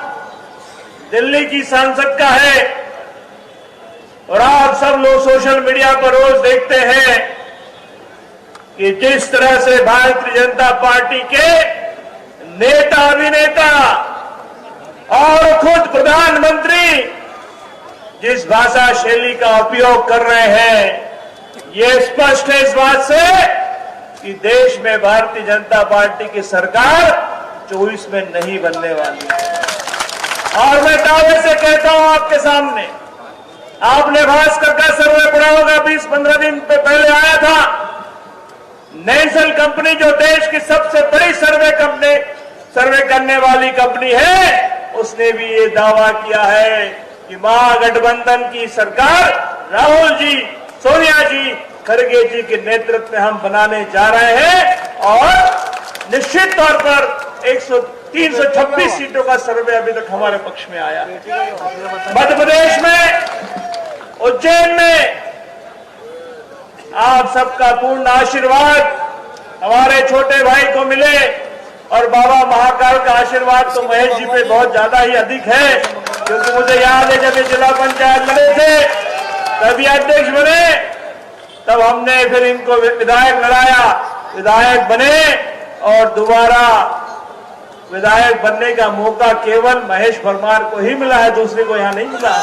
दिल्ली की सांसद का है और आप सब लोग सोशल मीडिया पर रोज देखते हैं कि जिस तरह से भारतीय जनता पार्टी के नेता अभिनेता और खुद प्रधानमंत्री जिस भाषा शैली का उपयोग कर रहे हैं, ये स्पष्ट है इस बात से कि देश में भारतीय जनता पार्टी की सरकार 24 में नहीं बनने वाली है। और मैं दावे से कहता हूं आपके सामने, आपने भास्कर का सर्वे पढ़ा होगा, 20-15 दिन पहले आया था। नेशनल कंपनी जो देश की सबसे बड़ी सर्वे करने वाली कंपनी है, उसने भी ये दावा किया है कि महागठबंधन की सरकार राहुल जी, सोनिया जी, खड़गे जी के नेतृत्व में हम बनाने जा रहे हैं और निश्चित तौर पर 326 सीटों का सर्वे अभी तक हमारे पक्ष में आया है। मध्य प्रदेश में, उज्जैन में आप सबका पूर्ण आशीर्वाद हमारे छोटे भाई को मिले और बाबा महाकाल का आशीर्वाद तो महेश जी पे बहुत ज्यादा ही अधिक है, क्योंकि मुझे याद है जब ये जिला पंचायत लड़े थे तभी अध्यक्ष बने, तब हमने फिर इनको विधायक लड़ाया, विधायक बने और दोबारा विधायक बनने का मौका केवल महेश परमार को ही मिला है, दूसरे को यहां नहीं मिला।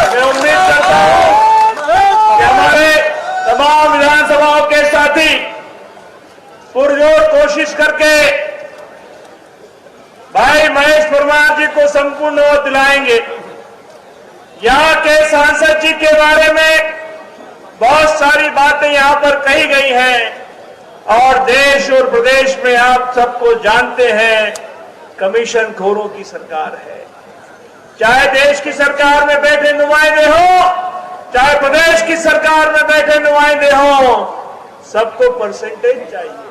मैं उम्मीद करता हूं कि हमारे तमाम विधानसभाओं के साथी पुरजोर कोशिश करके भाई महेश परमार जी को संपूर्ण वोट दिलाएंगे। यहां के सांसद जी के बारे में बहुत सारी बातें यहां पर कही गई हैं और देश और प्रदेश में आप सबको जानते हैं, कमीशन खोरों की सरकार है। चाहे देश की सरकार में बैठे नुमाइंदे हो, चाहे प्रदेश की सरकार में बैठे नुमाइंदे हो, सबको परसेंटेज चाहिए।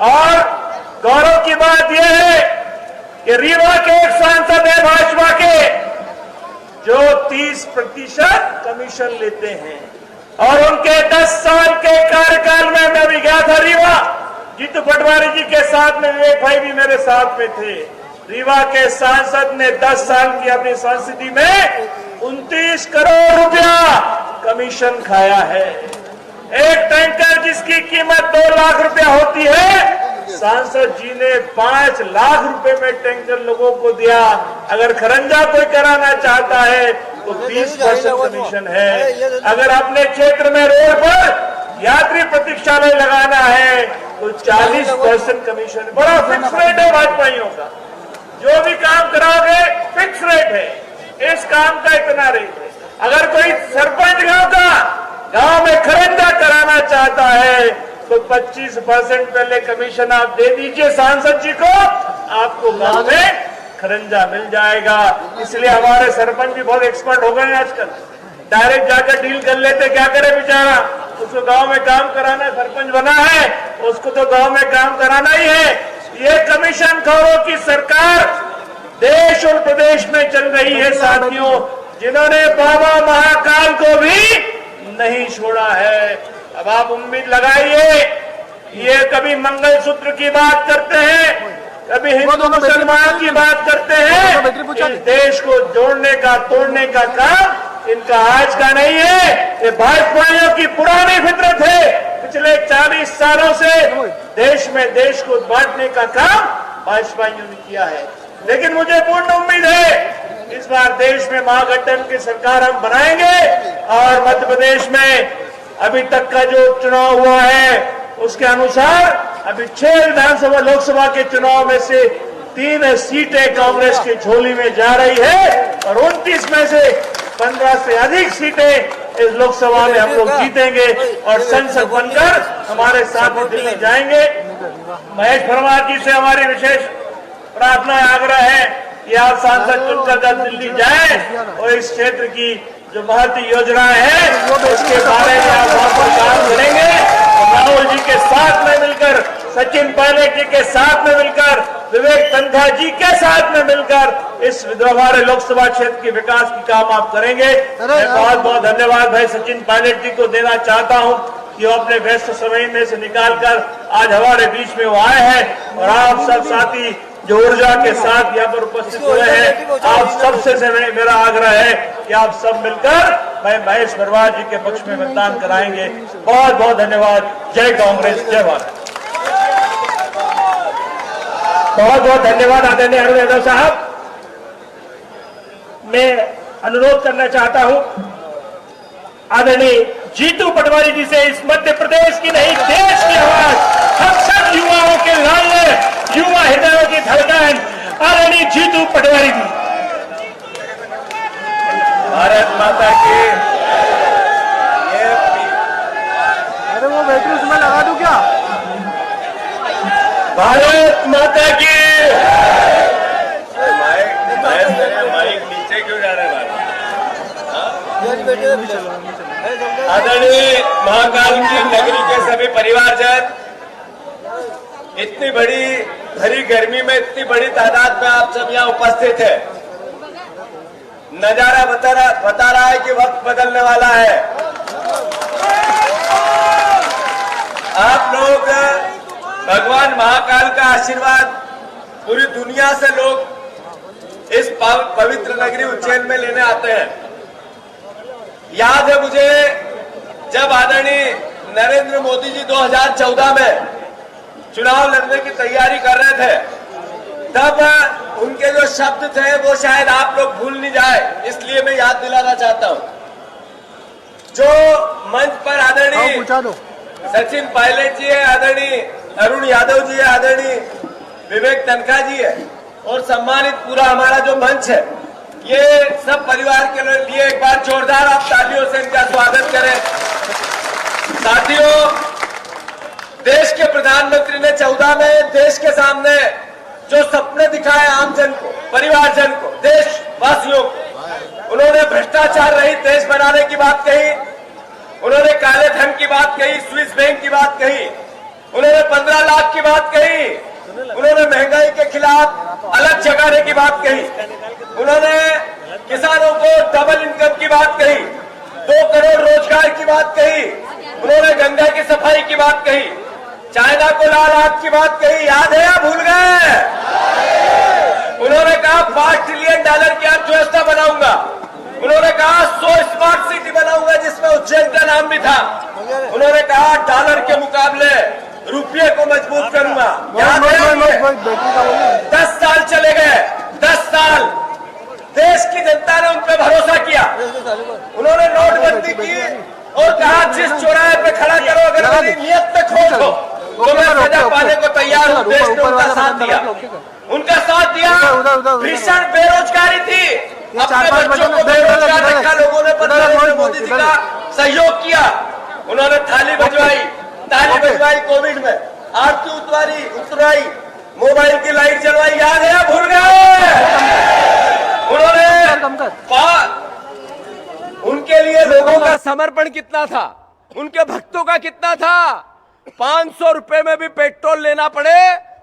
और गौरव की बात यह है कि रीवा के एक सांसद है भाजपा के जो 30% कमीशन लेते हैं और उनके 10 साल के कार्यकाल में मैं भी गया था रीवा, जीतू पटवारी जी के साथ में, विवेक भाई भी मेरे साथ में थे। रीवा के सांसद ने 10 साल की अपनी संस्कृति में 29 करोड़ रुपया कमीशन खाया है। एक टैंकर जिसकी कीमत 2 लाख रुपया होती है, सांसद जी ने 5 लाख रुपए में टैंकर लोगों को दिया। अगर खरंजा कोई कराना चाहता है तो 20% कमीशन है। अगर अपने क्षेत्र में रोड पर यात्री प्रतीक्षालय लगाना है तो 40% कमीशन। बड़ा फिक्स रेट है भाजपाइयों का, जो भी काम कराओगे फिक्स रेट है, इस काम का इतना रेट है। अगर कोई सरपंच गांव में खरंजा कराना चाहता है तो 25% पहले कमीशन आप दे दीजिए सांसद जी को, आपको गांव में खरंजा मिल जाएगा। इसलिए हमारे सरपंच भी बहुत एक्सपर्ट हो गए हैं आजकल, डायरेक्ट जाकर डील कर लेते। क्या करे बेचारा, उसको गांव में काम कराना, सरपंच बना है उसको तो गांव में काम कराना ही है। ये कमीशन खोरों की सरकार देश और प्रदेश में चल रही है साथियों, जिन्होंने बाबा महाकाल को भी नहीं छोड़ा है। अब आप उम्मीद लगाइए, ये कभी मंगलसूत्र की बात करते हैं, कभी हिंदू मुसलमान की बात करते हैं। इस देश को जोड़ने का तोड़ने का काम इनका आज का नहीं है, ये भाजपाइयों की पुरानी फितरत है। पिछले 40 सालों से देश को बांटने का काम भाजपाइयों ने किया है। लेकिन मुझे पूर्ण उम्मीद है इस बार देश में महागठबंधन की सरकार हम बनाएंगे और मध्य प्रदेश में अभी तक का जो चुनाव हुआ है उसके अनुसार अभी 6 विधानसभा लोकसभा के चुनाव में से 3 सीटें कांग्रेस की झोली में जा रही है और 29 में से 15 से अधिक सीटें इस लोकसभा में हम लोग जीतेंगे और संसद बनकर हमारे साथ दिल्ली जाएंगे। महेश परमार जी से हमारी विशेष प्रार्थना आग्रह है कि आप सांसद चुनकर जब दिल्ली जाएं और इस क्षेत्र की जो महत्वपूर्ण योजना है उसके बारे में आप वहां पर काम करेंगे। राहुल जी के साथ में मिलकर, सचिन पायलट जी के साथ में मिलकर, विवेक तन्खा जी के साथ में मिलकर इस हमारे लोकसभा क्षेत्र के विकास की काम आप करेंगे। मैं बहुत बहुत धन्यवाद भाई सचिन पायलट जी को देना चाहता हूं कि वो अपने व्यस्त समय में से निकालकर आज हमारे बीच में वो आए हैं और आप सब साथी जो ऊर्जा के साथ यहाँ पर उपस्थित हुए हैं, आप सबसे से मेरा आग्रह है कि आप सब मिलकर मैं महेश परमार जी के पक्ष में मतदान कराएंगे। बहुत बहुत धन्यवाद। जय कांग्रेस, जय भारत। बहुत बहुत धन्यवाद आदरणीय अरुण यादव साहब। मैं अनुरोध करना चाहता हूं आदरणीय जीतू पटवारी जी से, इस मध्य प्रदेश की नहीं देश की आवाज, हम सब युवाओं के लाल, युवा हृदयों की धड़कन, आदरणीय जीतू पटवारी जी। भारत माता की। अरे वो बैटरी उसमें लगा दूं क्या? भारत माता की। माइक नीचे क्यों जा रहा है? बैटरी आदरणीय महाकाल की नगरी के सभी परिवारजन, इतनी बड़ी भरी गर्मी में इतनी बड़ी तादाद में आप सब यहाँ उपस्थित है, नजारा बता रहा है कि वक्त बदलने वाला है। आप लोग भगवान महाकाल का आशीर्वाद पूरी दुनिया से लोग इस पवित्र नगरी उज्जैन में लेने आते हैं। याद है मुझे जब आदरणीय नरेंद्र मोदी जी 2014 में चुनाव लड़ने की तैयारी कर रहे थे, तब उनके जो शब्द थे वो शायद आप लोग भूल नहीं जाए, इसलिए मैं याद दिलाना चाहता हूं। जो मंच पर आदरणीय सचिन पायलट जी है, आदरणीय अरुण यादव जी है, आदरणीय विवेक तन्खा जी है और सम्मानित पूरा हमारा जो मंच है, ये सब परिवार के लिए एक बार जोरदार आप तालियों से इनका स्वागत करें। साथियों, देश के प्रधानमंत्री ने 14 में देश के सामने जो सपने दिखाए आम जन को, परिवारजन को, देशवासियों को, उन्होंने भ्रष्टाचार रहित देश बनाने की बात कही, उन्होंने काले धन की बात कही, स्विस बैंक की बात कही, उन्होंने 15 लाख की बात कही, उन्होंने महंगाई के खिलाफ अलग जगाने की बात कही, उन्होंने किसानों को डबल इनकम की बात कही, 2 करोड़ रोजगार की बात कही, उन्होंने गंगा की सफाई की बात कही, चाइना को लाल आग की बात कही, याद है या भूल गए? उन्होंने कहा $5 ट्रिलियन की अर्थव्यवस्था बनाऊंगा, उन्होंने कहा 100 स्मार्ट सिटी बनाऊंगा, जिसमें उज्जैन का नाम भी था। उन्होंने कहा डॉलर के मुकाबले रुपये को मजबूत करूंगा। याद है? 10 साल चले गए, 10 साल देश की जनता ने उन पर भरोसा किया। उन्होंने नोटबंदी की और कहा जिस चौराहे पे खड़ा करो, अगर मेरी नियत पे खोट हो तो मैं सजा पाने को तैयार हूं। देश ने उनका साथ दिया, उनका साथ दिया। भीषण बेरोजगारी थी, अपने बच्चों को बेरोजगार रखा लोगों ने, पर नरेंद्र मोदी जी का सहयोग किया। उन्होंने ताली बजवाई कोविड में, आरती उतराई, मोबाइल की लाइट जलवाई। याद है या भूल गए? उन्होंने उनके लिए लोगों का समर्पण कितना था, उनके भक्तों का कितना था। 500 रुपए में भी पेट्रोल लेना पड़े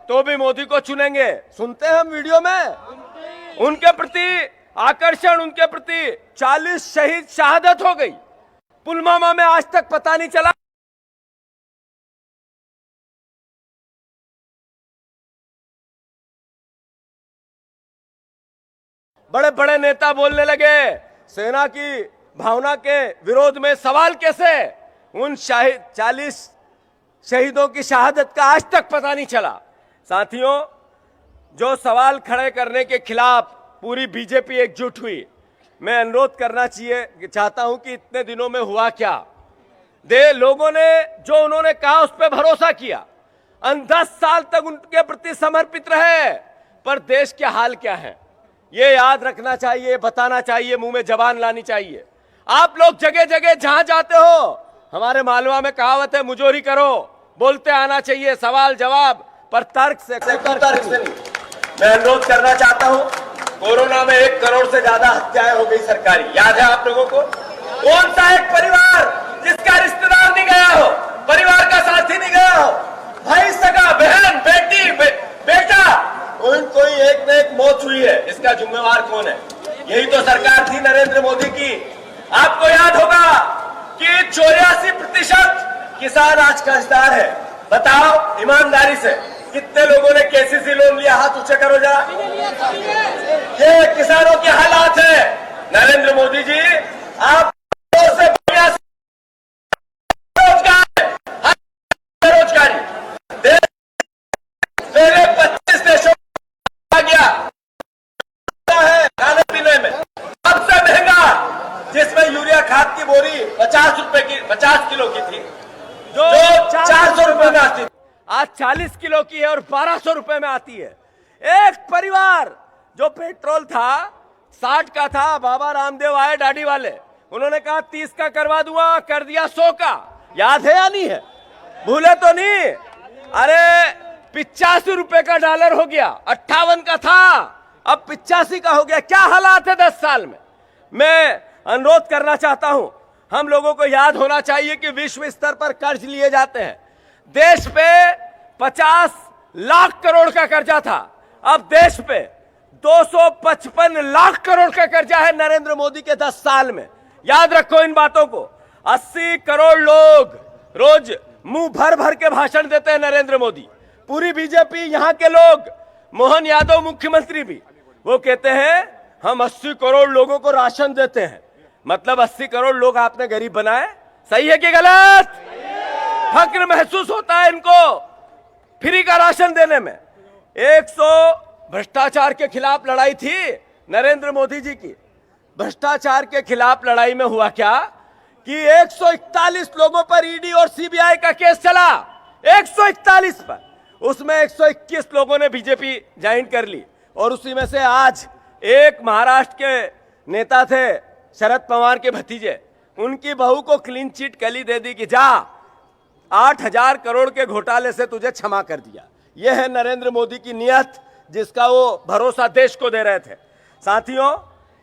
तो भी मोदी को चुनेंगे। सुनते हैं हम वीडियो में। उनके प्रति आकर्षण, उनके प्रति 40 शहीद शहादत हो गई। पुलवामा में आज तक पता नहीं चला। बड़े बड़े नेता बोलने लगे सेना की भावना के विरोध में। सवाल कैसे? उन 40 शहीदों की शहादत का आज तक पता नहीं चला। साथियों, जो सवाल खड़े करने के खिलाफ पूरी बीजेपी एकजुट हुई, मैं अनुरोध करना चाहता हूं कि इतने दिनों में हुआ क्या। लोगों ने जो उन्होंने कहा उस पर भरोसा किया, 10 साल तक उनके प्रति समर्पित रहे, पर देश के हाल क्या है ये याद रखना चाहिए, बताना चाहिए, मुंह में जबान लानी चाहिए। आप लोग जगह जगह जहां जाते हो, हमारे मालवा में कहावत है मुजोरी करो, बोलते आना चाहिए, सवाल जवाब पर तर्क से नहीं। मैं अनुरोध करना चाहता हूं, कोरोना में 1 करोड़ से ज्यादा हत्याएं हो गई सरकारी। याद है आप लोगों को? कौन सा एक परिवार जिसका रिश्तेदार नहीं गया हो, परिवार का साथी नहीं गया हो, भाई सगा, बहन, बेटी, बेटा, कोई एक न एक मौत हुई है। इसका जिम्मेवार कौन है? यही तो सरकार थी नरेंद्र मोदी की। आपको याद होगा कि 84% किसान आज कर्जदार है। बताओ ईमानदारी से कितने लोगों ने केसीसी लोन लिया? हाथ ऊंचे करो जरा। ये किसानों के हालात है। नरेंद्र मोदी जी, आप से बेरोजगारी पहले 25 देशों आ गया है खाने पीने में सबसे महंगा, जिसमें यूरिया खाद की बोरी 50 किलो की थी, जो 400 रुपए में आती थी, आज 40 किलो की है और 1200 रुपए में आती है। एक परिवार जो पेट्रोल था 60 का था, बाबा रामदेव आए दाढ़ी वाले, उन्होंने कहा 30 का करवा दूंगा, कर दिया 100 का। याद है या नहीं है? भूले तो नहीं? अरे 85 रुपए का डॉलर हो गया, 58 का था, अब 85 का हो गया। क्या हालात है 10 साल में? मैं अनुरोध करना चाहता हूं, हम लोगों को याद होना चाहिए कि विश्व स्तर पर कर्ज लिए जाते हैं। देश पे 50 लाख करोड़ का कर्जा था, अब देश पे 255 लाख करोड़ का कर्जा है नरेंद्र मोदी के 10 साल में। याद रखो इन बातों को। 80 करोड़ लोग रोज मुंह भर भर के भाषण देते हैं नरेंद्र मोदी। पूरी बीजेपी, यहाँ के लोग, मोहन यादव मुख्यमंत्री भी, वो कहते हैं हम 80 करोड़ लोगों को राशन देते हैं। मतलब 80 करोड़ लोग आपने गरीब बनाए? सही है कि गलत? फक्र महसूस होता है इनको फ्री का राशन देने में। 100 भ्रष्टाचार के खिलाफ लड़ाई थी नरेंद्र मोदी जी की। भ्रष्टाचार के खिलाफ लड़ाई में हुआ क्या कि 141 लोगों पर ईडी और सीबीआई का केस चला, 141 पर। उसमें 121 लोगों ने बीजेपी ज्वाइन कर ली, और उसी में से आज एक महाराष्ट्र के नेता थे शरद पवार के भतीजे, उनकी बहू को क्लीन चिट कली दे दी कि जा 8000 करोड़ के घोटाले से तुझे क्षमा कर दिया। यह है नरेंद्र मोदी की नीयत, जिसका वो भरोसा देश को दे रहे थे। साथियों,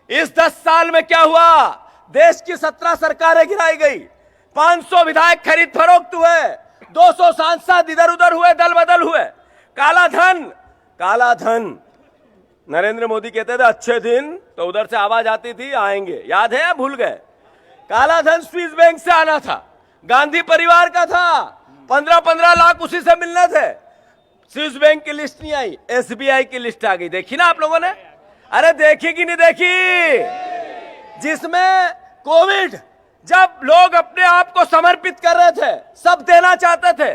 इस 10 साल में क्या हुआ? देश की 17 सरकारें गिराई गई, 500 विधायक खरीद फरोख्त हुए, 200 सांसद इधर उधर हुए, दल बदल हुए। काला धन नरेंद्र मोदी कहते थे अच्छे दिन, तो उधर से आवाज आती थी आएंगे। याद है या भूल गए? काला धन स्विस बैंक से आना था, गांधी परिवार का था, 15-15 लाख उसी से मिलने थे। स्विस बैंक की लिस्ट नहीं आई, SBI की लिस्ट आ गई। देखी ना आप लोगों ने? अरे देखी कि नहीं देखी? जिसमें कोविड जब लोग अपने आप को समर्पित कर रहे थे, सब देना चाहते थे,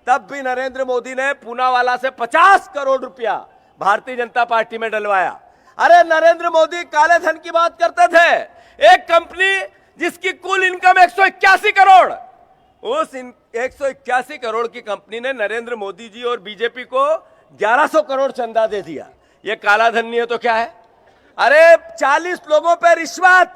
तब भी नरेंद्र मोदी ने पूनावाला से 50 करोड़ रुपया भारतीय जनता पार्टी में डलवाया। अरे नरेंद्र मोदी काले धन की बात करते थे। एक कंपनी जिसकी कुल इनकम 181 करोड़, उस 181 करोड़ की कंपनी ने नरेंद्र मोदी जी और बीजेपी को 1100 करोड़ चंदा दे दिया। ये काला धन नहीं है तो क्या है? अरे 40 लोगों पे रिश्वत,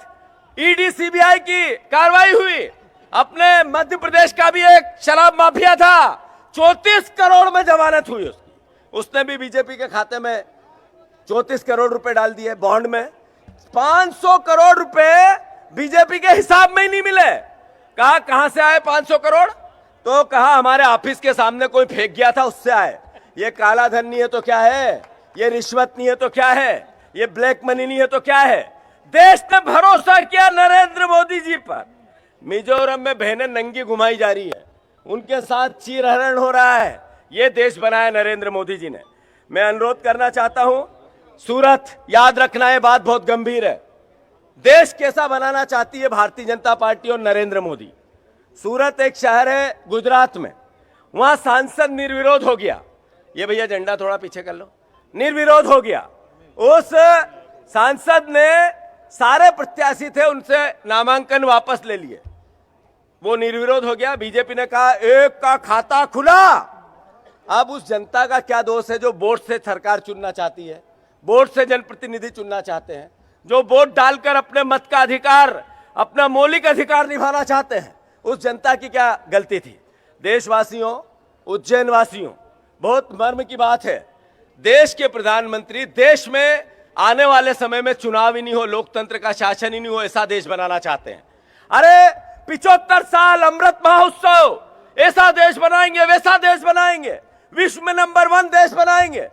ईडी सीबीआई की कार्रवाई हुई। अपने मध्य प्रदेश का भी एक शराब माफिया था, 34 करोड़ में जमानत हुई उसकी, उसने भी बीजेपी के खाते में 34 करोड़ रुपए डाल दिए बॉन्ड में। 500 करोड़ रुपए बीजेपी के हिसाब में ही नहीं मिले। कहा कहां से आए 500 करोड़? तो कहा हमारे ऑफिस के सामने कोई फेंक गया था, उससे आए। ये काला धन नहीं है तो क्या है? ये रिश्वत नहीं है तो क्या है? ये ब्लैक मनी नहीं है तो क्या है? देश ने भरोसा किया नरेंद्र मोदी जी पर। मिजोरम में बहनें नंगी घुमाई जा रही है, उनके साथ चीरहरण हो रहा है। ये देश बनाया नरेंद्र मोदी जी ने। मैं अनुरोध करना चाहता हूं, सूरत, याद रखना ये बात बहुत गंभीर है। देश कैसा बनाना चाहती है भारतीय जनता पार्टी और नरेंद्र मोदी? सूरत एक शहर है गुजरात में, वहां सांसद निर्विरोध हो गया। ये भैया झंडा थोड़ा पीछे कर लो। निर्विरोध हो गया। उस सांसद ने, सारे प्रत्याशी थे, उनसे नामांकन वापस ले लिए। वो निर्विरोध हो गया। बीजेपी ने कहा एक का खाता खुला। अब उस जनता का क्या दोष है जो वोट से सरकार चुनना चाहती है, वोट से जनप्रतिनिधि चुनना चाहते हैं, जो वोट डालकर अपने मत का अधिकार, अपना मौलिक अधिकार निभाना चाहते हैं? उस जनता की क्या गलती थी? देशवासियों, उज्जैन वासियों, बहुत मर्म की बात है, देश के प्रधानमंत्री देश में आने वाले समय में चुनाव ही नहीं हो, लोकतंत्र का शासन ही नहीं हो, ऐसा देश बनाना चाहते हैं। अरे 75 साल अमृत महोत्सव, ऐसा देश बनाएंगे, वैसा देश बनाएंगे, विश्व में नंबर 1 देश बनाएंगे।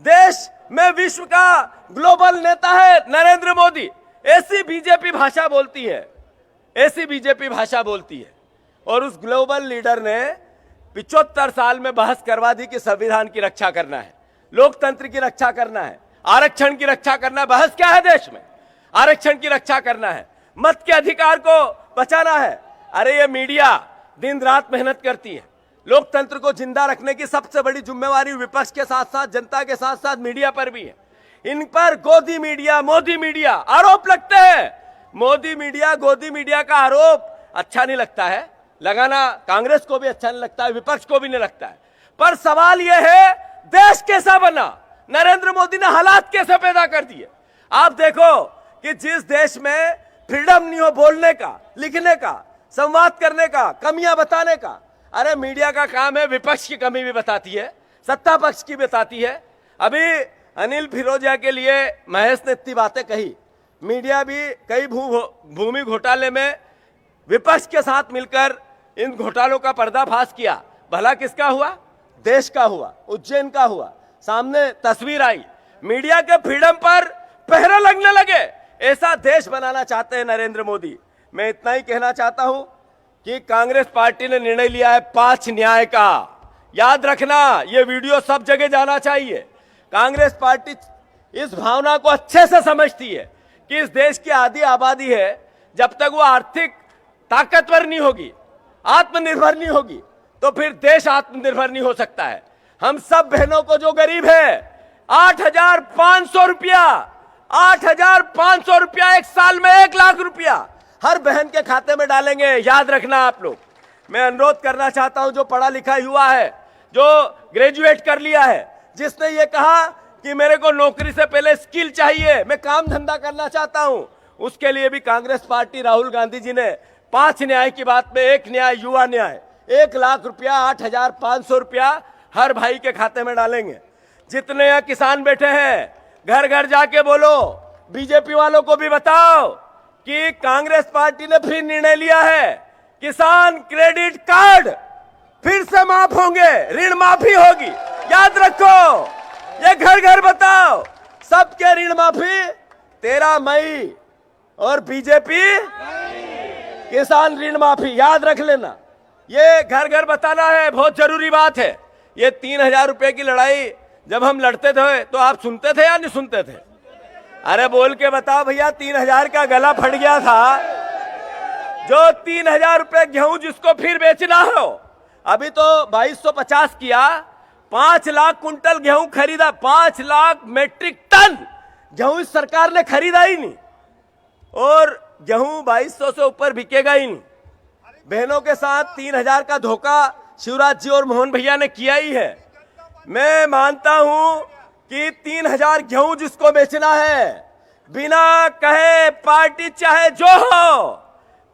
देश में विश्व का ग्लोबल नेता है नरेंद्र मोदी। ऐसी बीजेपी भाषा बोलती है, ऐसी बीजेपी भाषा बोलती है। और उस ग्लोबल लीडर ने 75 साल में बहस करवा दी कि संविधान की रक्षा करना है, लोकतंत्र की रक्षा करना है, आरक्षण की रक्षा करना है। बहस क्या है देश में? आरक्षण की रक्षा करना है, मत के अधिकार को बचाना है। अरे ये मीडिया दिन रात मेहनत करती है। लोकतंत्र को जिंदा रखने की सबसे बड़ी जिम्मेवारी विपक्ष के साथ साथ, जनता के साथ साथ मीडिया पर भी है। इन पर गोदी मीडिया, मोदी मीडिया आरोप लगते हैं। मोदी मीडिया, गोदी मीडिया का आरोप अच्छा नहीं लगता है, लगाना कांग्रेस को भी अच्छा नहीं लगता है, विपक्ष को भी नहीं लगता है। पर सवाल यह है देश कैसा बना? नरेंद्र मोदी ने हालात कैसे पैदा कर दिए? आप देखो कि जिस देश में फ्रीडम नहीं हो बोलने का, लिखने का, संवाद करने का, कमियां बताने का, अरे मीडिया का काम है विपक्ष की कमी भी बताती है, सत्ता पक्ष की बताती है। अभी अनिल फिरोजिया के लिए महेश ने इतनी बातें कही। मीडिया भी कई भूमि घोटाले में विपक्ष के साथ मिलकर इन घोटालों का पर्दाफाश किया। भला किसका हुआ? देश का हुआ, उज्जैन का हुआ। सामने तस्वीर आई, मीडिया के फ्रीडम पर पहरा लगने लगे। ऐसा देश बनाना चाहते हैं नरेंद्र मोदी। मैं इतना ही कहना चाहता हूं कि कांग्रेस पार्टी ने निर्णय लिया है 5 न्याय का। याद रखना, यह वीडियो सब जगह जाना चाहिए। कांग्रेस पार्टी इस भावना को अच्छे से समझती है कि इस देश की आधी आबादी है, जब तक वो आर्थिक ताकतवर नहीं होगी, आत्मनिर्भर नहीं होगी, तो फिर देश आत्मनिर्भर नहीं हो सकता है। हम सब बहनों को जो गरीब है 8,500 रुपया, 8,500 रुपया एक साल में 1 लाख रुपया हर बहन के खाते में डालेंगे। याद रखना आप लोग। मैं अनुरोध करना चाहता हूं, जो पढ़ा लिखा युवा है, जो ग्रेजुएट कर लिया है, जिसने ये कहा कि मेरे को नौकरी से पहले स्किल चाहिए, मैं काम धंधा करना चाहता हूं, उसके लिए भी कांग्रेस पार्टी, राहुल गांधी जी ने 5 न्याय की बात में एक न्याय, युवा न्याय, 1 लाख रुपया, 8,500 रुपया हर भाई के खाते में डालेंगे। जितने यहाँ किसान बैठे हैं, घर घर जाके बोलो, बीजेपी वालों को भी बताओ कि कांग्रेस पार्टी ने फिर निर्णय लिया है, किसान क्रेडिट कार्ड फिर से माफ होंगे, ऋण माफी होगी। याद रखो, ये घर घर बताओ, सबके ऋण माफी 13 मई, और बीजेपी किसान ऋण माफी। याद रख लेना, ये घर घर बताना है, बहुत जरूरी बात है। ये 3,000 रुपए की लड़ाई जब हम लड़ते थे तो आप सुनते थे या नहीं सुनते थे? अरे बोल के बताओ भैया, 3,000 का गला फट गया था। जो 3,000 रुपए गेहूं जिसको फिर बेचना हो, अभी तो 2250 किया, 5 लाख कुंटल गेहूं खरीदा, 5 लाख मेट्रिक टन गेहूं इस सरकार ने खरीदा ही नहीं, और गेहूं 2200 से ऊपर बिकेगा ही नहीं। बहनों के साथ 3,000 का धोखा शिवराज जी और मोहन भैया ने किया ही है। मैं मानता हूं कि 3,000 गेहूं जिसको बेचना है, बिना कहे पार्टी चाहे जो हो,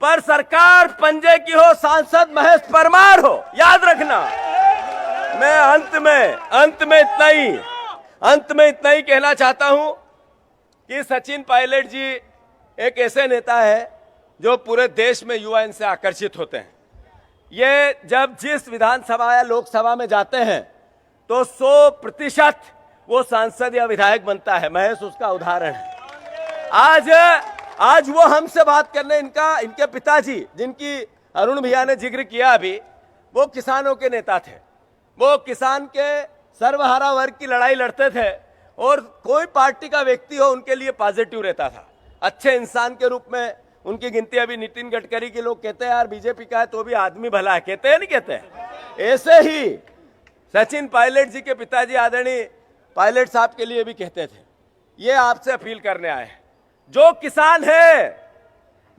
पर सरकार पंजे की हो, सांसद महेश परमार हो, याद रखना। मैं अंत में इतना ही कहना चाहता हूं कि सचिन पायलट जी एक ऐसे नेता है जो पूरे देश में युवा इनसे आकर्षित होते हैं। ये जब जिस विधानसभा या लोकसभा में जाते हैं तो 100% वो सांसद या विधायक बनता है। महेश उसका उदाहरण है। आज वो हमसे बात करने, इनके पिताजी जिनकी अरुण भैया ने जिक्र किया अभी, वो किसानों के नेता थे। वो किसान के सर्वहारा वर्ग की लड़ाई लड़ते थे, और कोई पार्टी का व्यक्ति हो उनके लिए पॉजिटिव रहता था, अच्छे इंसान के रूप में उनकी गिनती। अभी नितिन गडकरी के लोग कहते हैं यार बीजेपी का है तो भी आदमी भला है, कहते हैं नहीं कहते? ऐसे ही सचिन पायलट जी के पिताजी आदरणीय पायलट साहब के लिए भी कहते थे। ये आपसे अपील करने आए हैं, जो किसान है,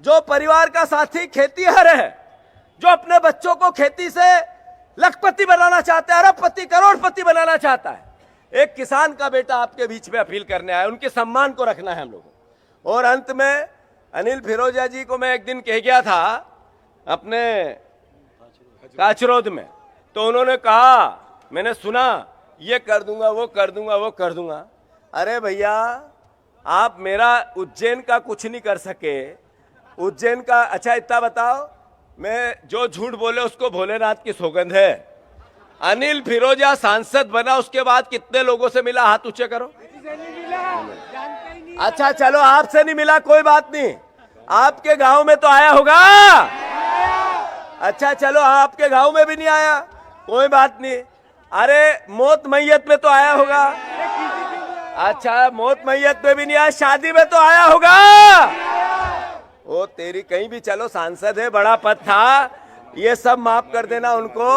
जो परिवार का साथी खेतीहर है, जो अपने बच्चों को खेती से लखपति बनाना चाहता है, अरबपति करोड़पति बनाना चाहता है, एक किसान का बेटा आपके बीच में अपील करने आया। उनके सम्मान को रखना है हम लोगों को। और अंत में अनिल फिरोजिया जी को मैं एक दिन कह गया था अपने काचरोद में, तो उन्होंने कहा, मैंने सुना ये कर दूंगा, वो कर दूंगा, वो कर दूंगा। अरे भैया, आप मेरा उज्जैन का कुछ नहीं कर सके। उज्जैन का अच्छा इतना बताओ, मैं जो झूठ बोले उसको भोलेनाथ की सौगंध है। अनिल फिरोजिया सांसद बना, उसके बाद कितने लोगों से मिला, हाथ ऊंचे करो। अच्छा चलो, आपसे नहीं मिला कोई बात नहीं, आपके गांव में तो आया होगा। अच्छा चलो, आपके गांव में भी नहीं आया, कोई बात नहीं। अरे मौत मैयत में तो आया होगा। अच्छा, मौत मैयत में भी नहीं आया, शादी में तो आया होगा। ओ तेरी, कहीं भी चलो, सांसद है, बड़ा पद था, ये सब माफ कर देना उनको।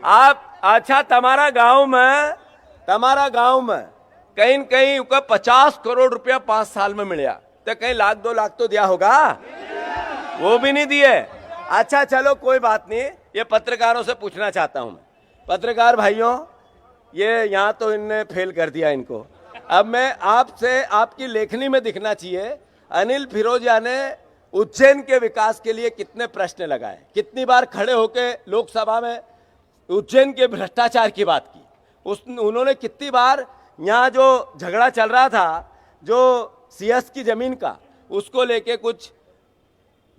आप अच्छा, तुम्हारा गांव में कहीं कहीं 50 करोड़ रुपया 5 साल में मिला, तो कहीं 1-2 लाख तो दिया होगा, वो भी नहीं दिए। अच्छा चलो कोई बात नहीं, ये पत्रकारों से पूछना चाहता हूं मैं। पत्रकार भाइयों, ये यहाँ तो इनने फेल कर दिया इनको। अब मैं आपसे, आपकी लेखनी में दिखना चाहिए, अनिल फिरोजिया ने उज्जैन के विकास के लिए कितने प्रश्न लगाए, कितनी बार खड़े होकर लोकसभा में उज्जैन के भ्रष्टाचार की बात की। उन्होंने कितनी बार यहाँ जो झगड़ा चल रहा था, जो सीएस की जमीन का, उसको लेके कुछ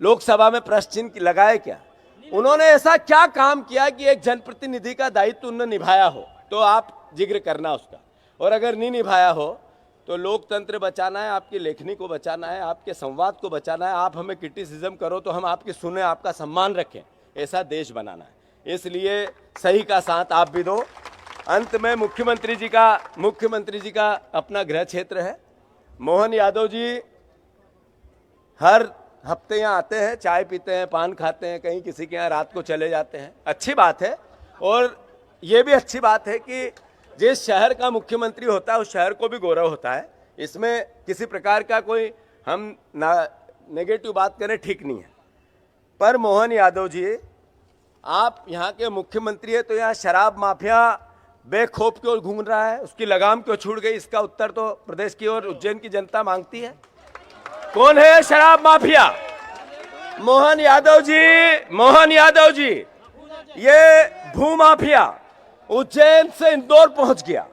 लोकसभा में प्रश्न चिन्ह लगाए क्या? उन्होंने ऐसा क्या काम किया कि एक जनप्रतिनिधि का दायित्व उन्होंने निभाया हो, तो आप जिक्र करना उसका। और अगर नहीं निभाया हो तो लोकतंत्र बचाना है, आपकी लेखनी को बचाना है, आपके संवाद को बचाना है। आप हमें क्रिटिसिज्म करो तो हम आपकी सुने, आपका सम्मान रखें, ऐसा देश बनाना है। इसलिए सही का साथ आप भी दो। अंत में मुख्यमंत्री जी का अपना गृह क्षेत्र है। मोहन यादव जी हर हफ्ते यहाँ आते हैं, चाय पीते हैं, पान खाते हैं, कहीं किसी के यहाँ रात को चले जाते हैं, अच्छी बात है। और ये भी अच्छी बात है कि जिस शहर का मुख्यमंत्री होता है उस शहर को भी गौरव होता है। इसमें किसी प्रकार का कोई हम नेगेटिव बात करें ठीक नहीं है। पर मोहन यादव जी, आप यहाँ के मुख्यमंत्री है, तो यहाँ शराब माफिया बेखौफ क्यों घूम रहा है, उसकी लगाम क्यों छूट गई? इसका उत्तर तो प्रदेश की और उज्जैन की जनता मांगती है। कौन है शराब माफिया? मोहन यादव जी। ये भू माफिया उज्जैन से इंदौर पहुंच गया,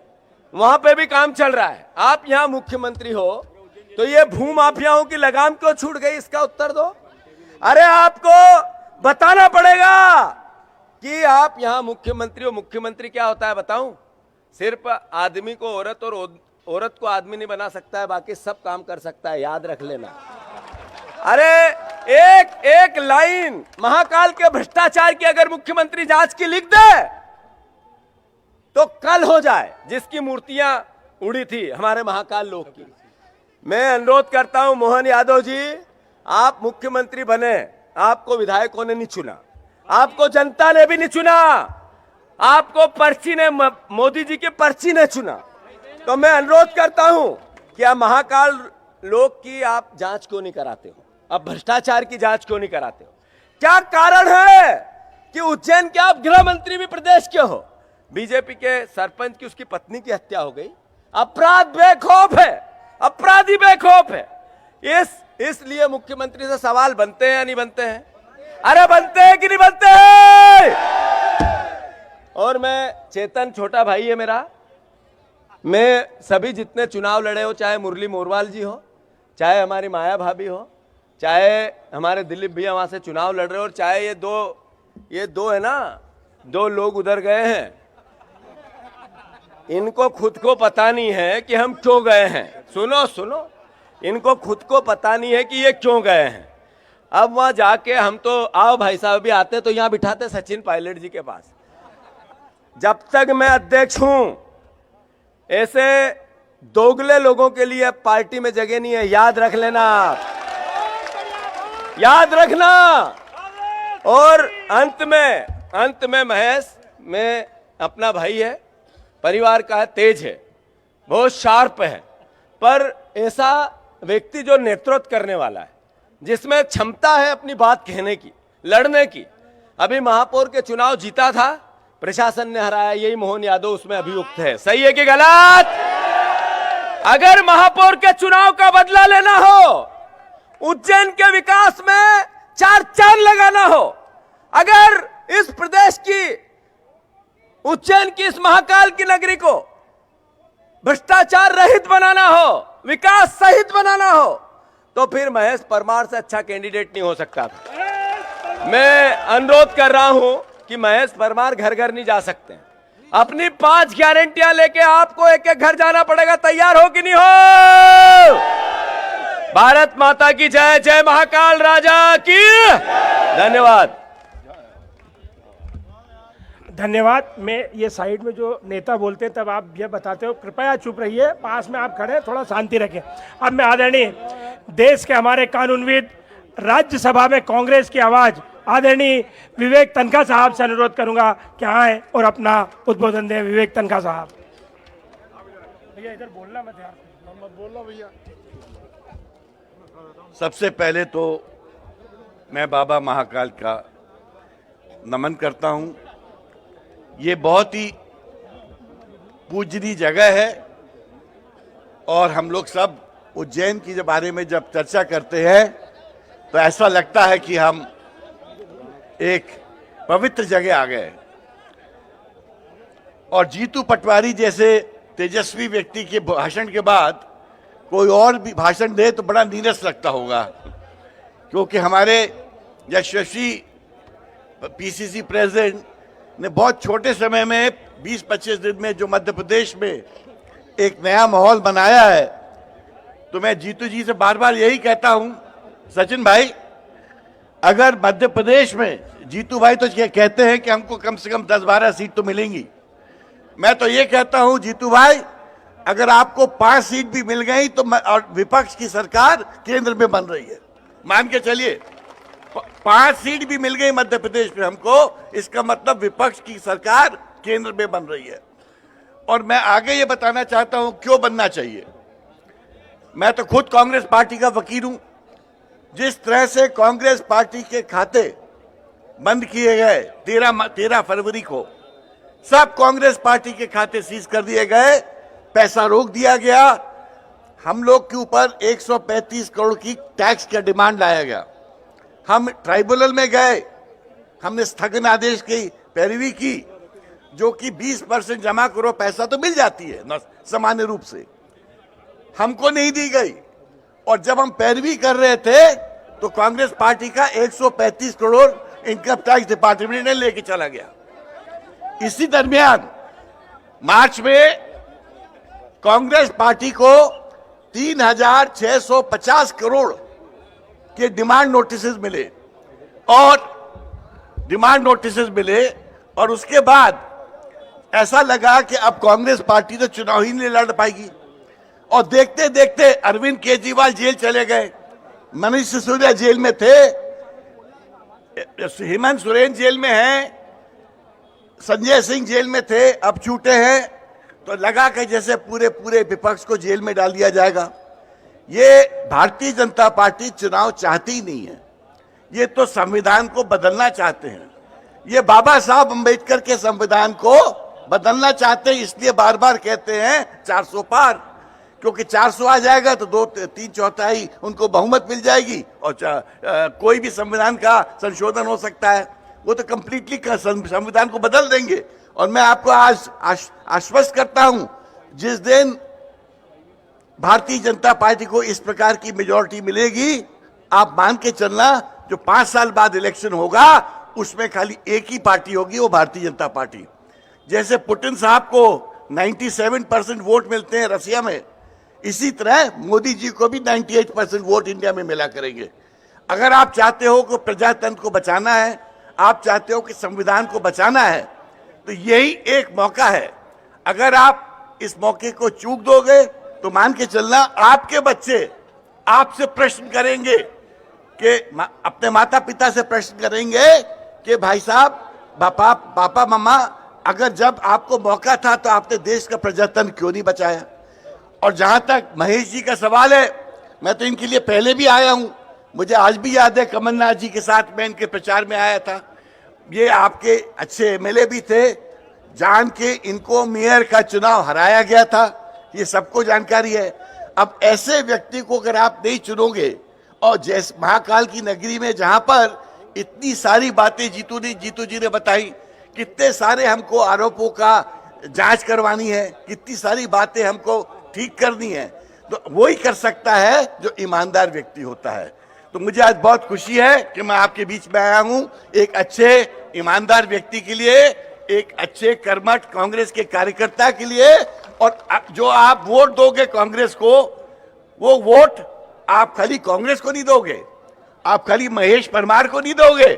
वहां पे भी काम चल रहा है। आप यहां मुख्यमंत्री हो तो ये भू माफियाओं की लगाम क्यों छूट गई, इसका उत्तर दो। अरे आपको बताना पड़ेगा कि आप यहां मुख्यमंत्री हो। मुख्यमंत्री क्या होता है बताऊं? सिर्फ आदमी को औरत और औरत को आदमी नहीं बना सकता है, बाकी सब काम कर सकता है, याद रख लेना। अरे एक लाइन महाकाल के भ्रष्टाचार की अगर मुख्यमंत्री जांच की लिख दे तो कल हो जाए, जिसकी मूर्तियां उड़ी थी हमारे महाकाल लोक की। मैं अनुरोध करता हूं मोहन यादव जी, आप मुख्यमंत्री बने, आपको विधायकों ने नहीं चुना, आपको जनता ने भी नहीं चुना, आपको पर्ची ने, मोदी जी के पर्ची ने चुना। तो मैं अनुरोध करता हूं कि आप महाकाल लोक की आप जांच क्यों नहीं कराते हो, आप भ्रष्टाचार की जांच क्यों नहीं कराते हो? क्या कारण है कि उज्जैन के आप गृह मंत्री भी प्रदेश के हो, बीजेपी के सरपंच की उसकी पत्नी की हत्या हो गई, अपराध बेखौफ है, अपराधी बेखौफ है। इसलिए मुख्यमंत्री से सवाल बनते हैं या नहीं बनते हैं? अरे बनते हैं कि नहीं बनते हैं? और मैं, चेतन छोटा भाई है मेरा, मैं सभी जितने चुनाव लड़े हो, चाहे मुरली मोरवाल जी हो, चाहे हमारी माया भाभी हो, चाहे हमारे दिलीप भैया वहां से चुनाव लड़ रहे हो, और चाहे ये दो है ना, दो लोग उधर गए हैं, इनको खुद को पता नहीं है कि हम क्यों गए हैं। सुनो, इनको खुद को पता नहीं है कि ये क्यों गए हैं। अब वहां जाके हम तो, आओ भाई साहब भी आते तो यहां बिठाते सचिन पायलट जी के पास। जब तक मैं अध्यक्ष हूं, ऐसे दोगले लोगों के लिए पार्टी में जगह नहीं है, याद रख लेना, याद रखना। और अंत में महेश में अपना भाई है, परिवार का है, तेज है, बहुत शार्प है, पर ऐसा व्यक्ति जो नेतृत्व करने वाला है, जिसमें क्षमता है अपनी बात कहने की, लड़ने की। अभी महापौर के चुनाव जीता था, प्रशासन ने हराया, यही मोहन यादव उसमें अभियुक्त है। सही है कि गलत? अगर महापौर के चुनाव का बदला लेना हो, उज्जैन के विकास में 4 चांद लगाना हो, अगर इस प्रदेश की, उज्जैन की इस महाकाल की नगरी को भ्रष्टाचार रहित बनाना हो, विकास सहित बनाना हो, तो फिर महेश परमार से अच्छा कैंडिडेट नहीं हो सकता था। मैं अनुरोध कर रहा हूं कि महेश परमार घर घर नहीं जा सकते, अपनी 5 गारंटियां लेके आपको एक एक घर जाना पड़ेगा। तैयार हो कि नहीं हो? भारत माता की जय, जय महाकाल राजा की। धन्यवाद। मैं ये साइड में जो नेता बोलते हैं तब आप ये बताते हो, कृपया चुप रहिए, पास में आप खड़े, थोड़ा शांति रखें। अब मैं आदरणीय देश के हमारे कानूनविद, राज्यसभा में कांग्रेस की आवाज आदरणीय विवेक तनखा साहब से अनुरोध करूंगा कि आए और अपना उद्बोधन दें। विवेक तनखा साहब। भैया इधर बोलना मत यार, मत बोलना भैया। सबसे पहले तो मैं बाबा महाकाल का नमन करता हूं। ये बहुत ही पूजनीय जगह है, और हम लोग सब उज्जैन की बारे में जब चर्चा करते हैं तो ऐसा लगता है कि हम एक पवित्र जगह आ गए। और जीतू पटवारी जैसे तेजस्वी व्यक्ति के भाषण के बाद कोई और भी भाषण दे तो बड़ा नीरस लगता होगा, क्योंकि हमारे यशस्वी पीसीसी प्रेसिडेंट ने बहुत छोटे समय में 20-25 दिन में जो मध्य प्रदेश में एक नया माहौल बनाया है, तो मैं जीतू जी से बार बार यही कहता हूं, सचिन भाई, अगर मध्य प्रदेश में जीतू भाई तो कहते हैं कि हमको कम से कम 10-12 सीट तो मिलेंगी, मैं तो ये कहता हूं जीतू भाई, अगर आपको 5 सीट भी मिल गई तो, और विपक्ष की सरकार केंद्र में बन रही है, मान के चलिए 5 सीट भी मिल गई मध्य प्रदेश में हमको, इसका मतलब विपक्ष की सरकार केंद्र में बन रही है। और मैं आगे ये बताना चाहता हूं क्यों बनना चाहिए। मैं तो खुद कांग्रेस पार्टी का वकील हूं। जिस तरह से कांग्रेस पार्टी के खाते बंद किए गए 13 फरवरी को, सब कांग्रेस पार्टी के खाते सीज कर दिए गए, पैसा रोक दिया गया, हम लोग के ऊपर 135 करोड़ की टैक्स का डिमांड लाया गया। हम ट्राइब्यूनल में गए, हमने स्थगन आदेश की पैरवी की, जो कि 20% जमा करो पैसा तो मिल जाती है सामान्य रूप से, हमको नहीं दी गई। और जब हम पैरवी कर रहे थे तो कांग्रेस पार्टी का 135 करोड़ इनकम टैक्स डिपार्टमेंट ने लेके चला गया। इसी दरमियान मार्च में कांग्रेस पार्टी को 3650 करोड़ के डिमांड नोटिसेस मिले, और उसके बाद ऐसा लगा कि अब कांग्रेस पार्टी तो चुनाव ही नहीं लड़ पाएगी। और देखते देखते अरविंद केजरीवाल जेल चले गए, मनीष सिसोदिया जेल में थे, हेमंत सोरेन जेल में हैं, संजय सिंह जेल में थे, अब छूटे हैं, तो लगा कि जैसे पूरे पूरे विपक्ष को जेल में डाल दिया जाएगा। ये भारतीय जनता पार्टी चुनाव चाहती ही नहीं है, ये तो संविधान को बदलना चाहते हैं। ये बाबा साहब अंबेडकर के संविधान को बदलना चाहते हैं, इसलिए बार बार कहते हैं 400 पार, क्योंकि 400 आ जाएगा तो 2/3 उनको बहुमत मिल जाएगी और कोई भी संविधान का संशोधन हो सकता है। वो तो कंप्लीटली संविधान को बदल देंगे। और मैं आपको आज आश्वस्त करता हूं, जिस दिन भारतीय जनता पार्टी को इस प्रकार की मेजॉरिटी मिलेगी, आप मान के चलना जो 5 साल बाद इलेक्शन होगा उसमें खाली एक ही पार्टी होगी, वो भारतीय जनता पार्टी। जैसे पुतिन साहब को 97% वोट मिलते हैं रसिया में, इसी तरह मोदी जी को भी 98% वोट इंडिया में मिला करेंगे। अगर आप चाहते हो कि प्रजातंत्र को बचाना है, आप चाहते हो कि संविधान को बचाना है, तो यही एक मौका है। अगर आप इस मौके को चूक दोगे तो मान के चलना आपके बच्चे आपसे प्रश्न करेंगे कि अपने माता पिता से प्रश्न करेंगे कि भाई साहब, पापा मम्मा, अगर जब आपको मौका था तो आपने देश का प्रजातंत्र क्यों नहीं बचाया। और जहां तक महेश जी का सवाल है, मैं तो इनके लिए पहले भी आया हूं, मुझे आज भी याद है कमलनाथ जी के साथ मैं इनके प्रचार में आया था। ये आपके अच्छे एमएलए भी थे, जान के इनको मेयर का चुनाव हराया गया था, ये सबको जानकारी है। अब ऐसे व्यक्ति को अगर आप नहीं चुनोगे, और जैसे महाकाल की नगरी में जहां पर इतनी सारी बातें जीतू जी ने बताई, कितने सारे हमको आरोपों का जांच करवानी है, कितनी सारी बातें हमको ठीक करनी है, तो वही कर सकता है जो ईमानदार व्यक्ति होता है। तो मुझे आज बहुत खुशी है कि मैं आपके बीच में आया हूं, एक अच्छे ईमानदार व्यक्ति के लिए, एक अच्छे कर्मठ कांग्रेस के कार्यकर्ता के लिए। और जो आप वोट दोगे कांग्रेस को, वो वोट आप खाली कांग्रेस को नहीं दोगे, आप खाली महेश परमार को नहीं दोगे,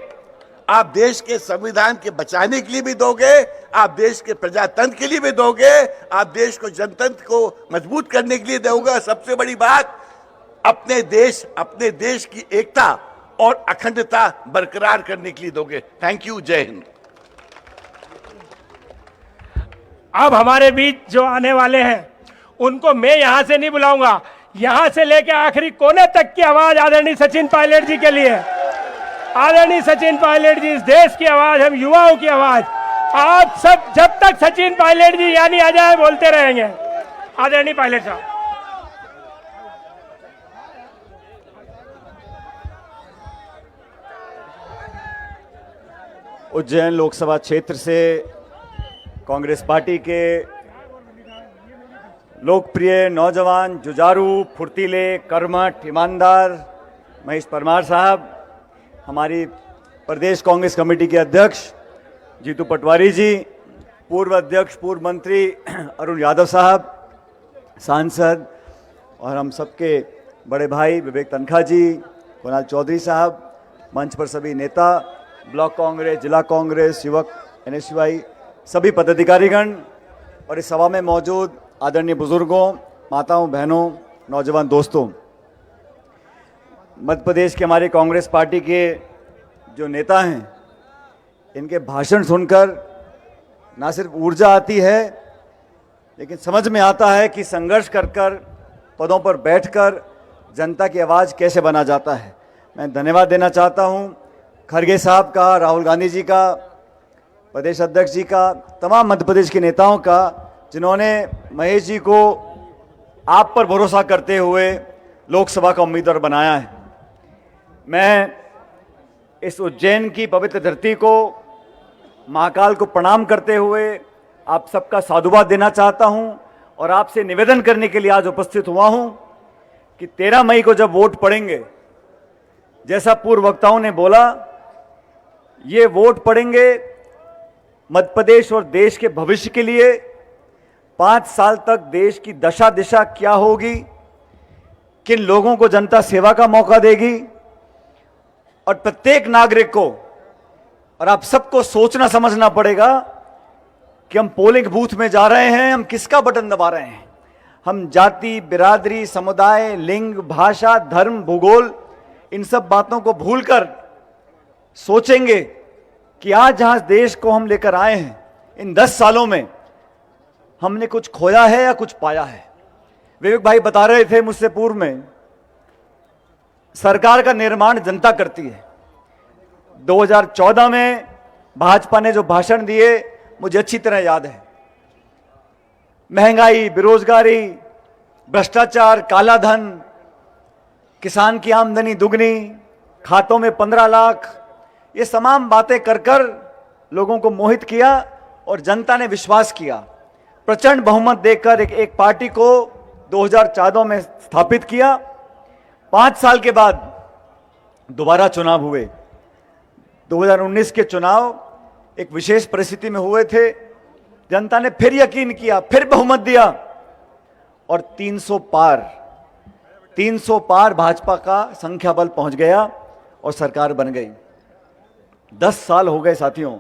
आप देश के संविधान के बचाने के लिए भी दोगे, आप देश के प्रजातंत्र के लिए भी दोगे, आप देश को जनतंत्र को मजबूत करने के लिए दोगे। सबसे बड़ी बात, अपने देश की एकता और अखंडता बरकरार करने के लिए दोगे। थैंक यू, जय हिंद। अब हमारे बीच जो आने वाले हैं उनको मैं यहां से नहीं बुलाऊंगा, यहां से लेकर आखिरी कोने तक की आवाज आदरणीय सचिन पायलट जी के लिए। आदरणीय सचिन पायलट जी इस देश की आवाज, हम युवाओं की आवाज। आप सब जब तक सचिन पायलट जी यानी आ जाए बोलते रहेंगे। आदरणीय पायलट साहब। उज्जैन लोकसभा क्षेत्र से कांग्रेस पार्टी के लोकप्रिय नौजवान, जुझारू, फुर्तीले, कर्मठ, ईमानदार महेश परमार साहब, हमारी प्रदेश कांग्रेस कमेटी के अध्यक्ष जीतू पटवारी जी, पूर्व अध्यक्ष, पूर्व मंत्री अरुण यादव साहब, सांसद, और हम सबके बड़े भाई विवेक तनखा जी, कुणाल चौधरी साहब, मंच पर सभी नेता, ब्लॉक कांग्रेस, जिला कांग्रेस, युवक, एनएसयूआई, सभी पदाधिकारीगण और इस सभा में मौजूद आदरणीय बुजुर्गों, माताओं, बहनों, नौजवान दोस्तों। मध्य प्रदेश के हमारे कांग्रेस पार्टी के जो नेता हैं, इनके भाषण सुनकर ना सिर्फ ऊर्जा आती है, लेकिन समझ में आता है कि संघर्ष कर कर पदों पर बैठकर जनता की आवाज़ कैसे बना जाता है। मैं धन्यवाद देना चाहता हूं खड़गे साहब का, राहुल गांधी जी का, प्रदेश अध्यक्ष जी का, तमाम मध्य प्रदेश के नेताओं का, जिन्होंने महेश जी को आप पर भरोसा करते हुए लोकसभा का उम्मीदवार बनाया है। मैं इस उज्जैन की पवित्र धरती को, महाकाल को प्रणाम करते हुए आप सबका साधुवाद देना चाहता हूं और आपसे निवेदन करने के लिए आज उपस्थित हुआ हूं कि 13 मई को जब वोट पड़ेंगे, जैसा पूर्व वक्ताओं ने बोला, ये वोट पड़ेंगे मध्य प्रदेश और देश के भविष्य के लिए। 5 साल तक देश की दशा दिशा क्या होगी, किन लोगों को जनता सेवा का मौका देगी, और प्रत्येक नागरिक को और आप सबको सोचना समझना पड़ेगा कि हम पोलिंग बूथ में जा रहे हैं, हम किसका बटन दबा रहे हैं। हम जाति, बिरादरी, समुदाय, लिंग, भाषा, धर्म, भूगोल, इन सब बातों को भूलकर सोचेंगे कि आज जहां देश को हम लेकर आए हैं, इन 10 सालों में हमने कुछ खोया है या कुछ पाया है। विवेक भाई बता रहे थे मुझसे पूर्व में, सरकार का निर्माण जनता करती है। 2014 में भाजपा ने जो भाषण दिए मुझे अच्छी तरह याद है। महंगाई, बेरोजगारी, भ्रष्टाचार, काला धन, किसान की आमदनी दुगनी, खातों में 15 लाख, ये तमाम बातें कर कर लोगों को मोहित किया और जनता ने विश्वास किया। प्रचंड बहुमत देकर एक पार्टी को 2014 में स्थापित किया। 5 साल के बाद दोबारा चुनाव हुए। 2019 के चुनाव एक विशेष परिस्थिति में हुए थे। जनता ने फिर यकीन किया, फिर बहुमत दिया और 300 पार भाजपा का संख्या बल पहुंच गया और सरकार बन गई। 10 साल हो गए साथियों।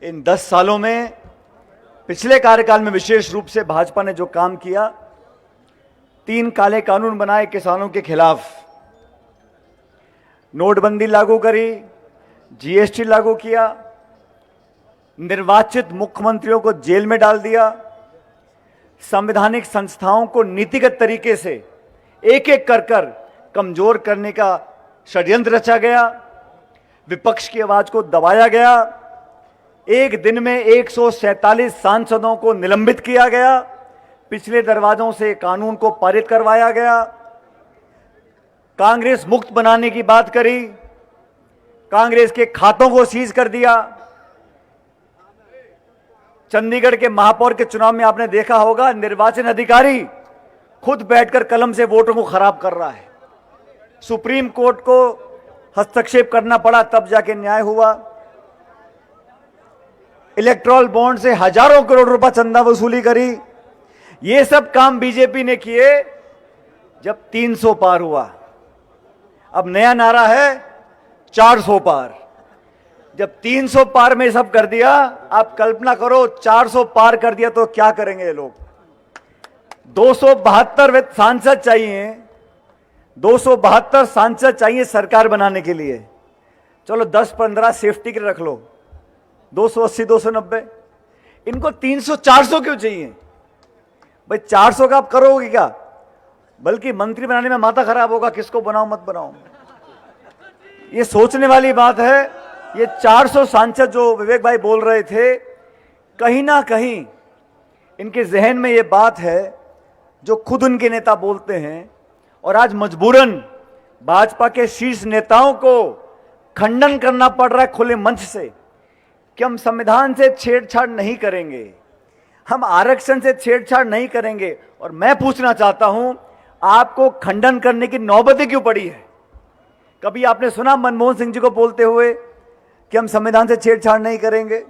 इन 10 सालों में पिछले कार्यकाल में विशेष रूप से भाजपा ने जो काम किया, 3 काले कानून बनाए किसानों के खिलाफ, नोटबंदी लागू करी, जीएसटी लागू किया, निर्वाचित मुख्यमंत्रियों को जेल में डाल दिया, संवैधानिक संस्थाओं को नीतिगत तरीके से एक एक कर कमजोर करने का षड्यंत्र रचा गया, विपक्ष की आवाज को दबाया गया, एक दिन में 147 सांसदों को निलंबित किया गया, पिछले दरवाजों से कानून को पारित करवाया गया, कांग्रेस मुक्त बनाने की बात करी, कांग्रेस के खातों को सीज कर दिया। चंडीगढ़ के महापौर के चुनाव में आपने देखा होगा, निर्वाचन अधिकारी खुद बैठकर कलम से वोटों को खराब कर रहा है। सुप्रीम कोर्ट को हस्तक्षेप करना पड़ा, तब जाके न्याय हुआ। इलेक्टोरल बॉन्ड से हजारों करोड़ रुपए चंदा वसूली करी। ये सब काम बीजेपी ने किए जब 300 पार हुआ। अब नया नारा है 400 पार। जब 300 पार में सब कर दिया, आप कल्पना करो 400 पार कर दिया तो क्या करेंगे ये लोग। 272 सांसद चाहिए, 272 सांसद चाहिए सरकार बनाने के लिए। चलो 10-15 सेफ्टी के रख लो, 280, 290। इनको 300, 400 क्यों चाहिए भाई? 400 का आप करोगे क्या? बल्कि मंत्री बनाने में माथा खराब होगा, किसको बनाओ मत बनाओ। ये सोचने वाली बात है। ये 400 सांसद जो विवेक भाई बोल रहे थे, कहीं ना कहीं इनके जहन में ये बात है जो खुद उनके नेता बोलते हैं, और आज मजबूरन भाजपा के शीर्ष नेताओं को खंडन करना पड़ रहा है खुले मंच से कि हम संविधान से छेड़छाड़ नहीं करेंगे, हम आरक्षण से छेड़छाड़ नहीं करेंगे। और मैं पूछना चाहता हूं, आपको खंडन करने की नौबत क्यों पड़ी है? कभी आपने सुना मनमोहन सिंह जी को बोलते हुए कि हम संविधान से छेड़छाड़ नहीं करेंगे?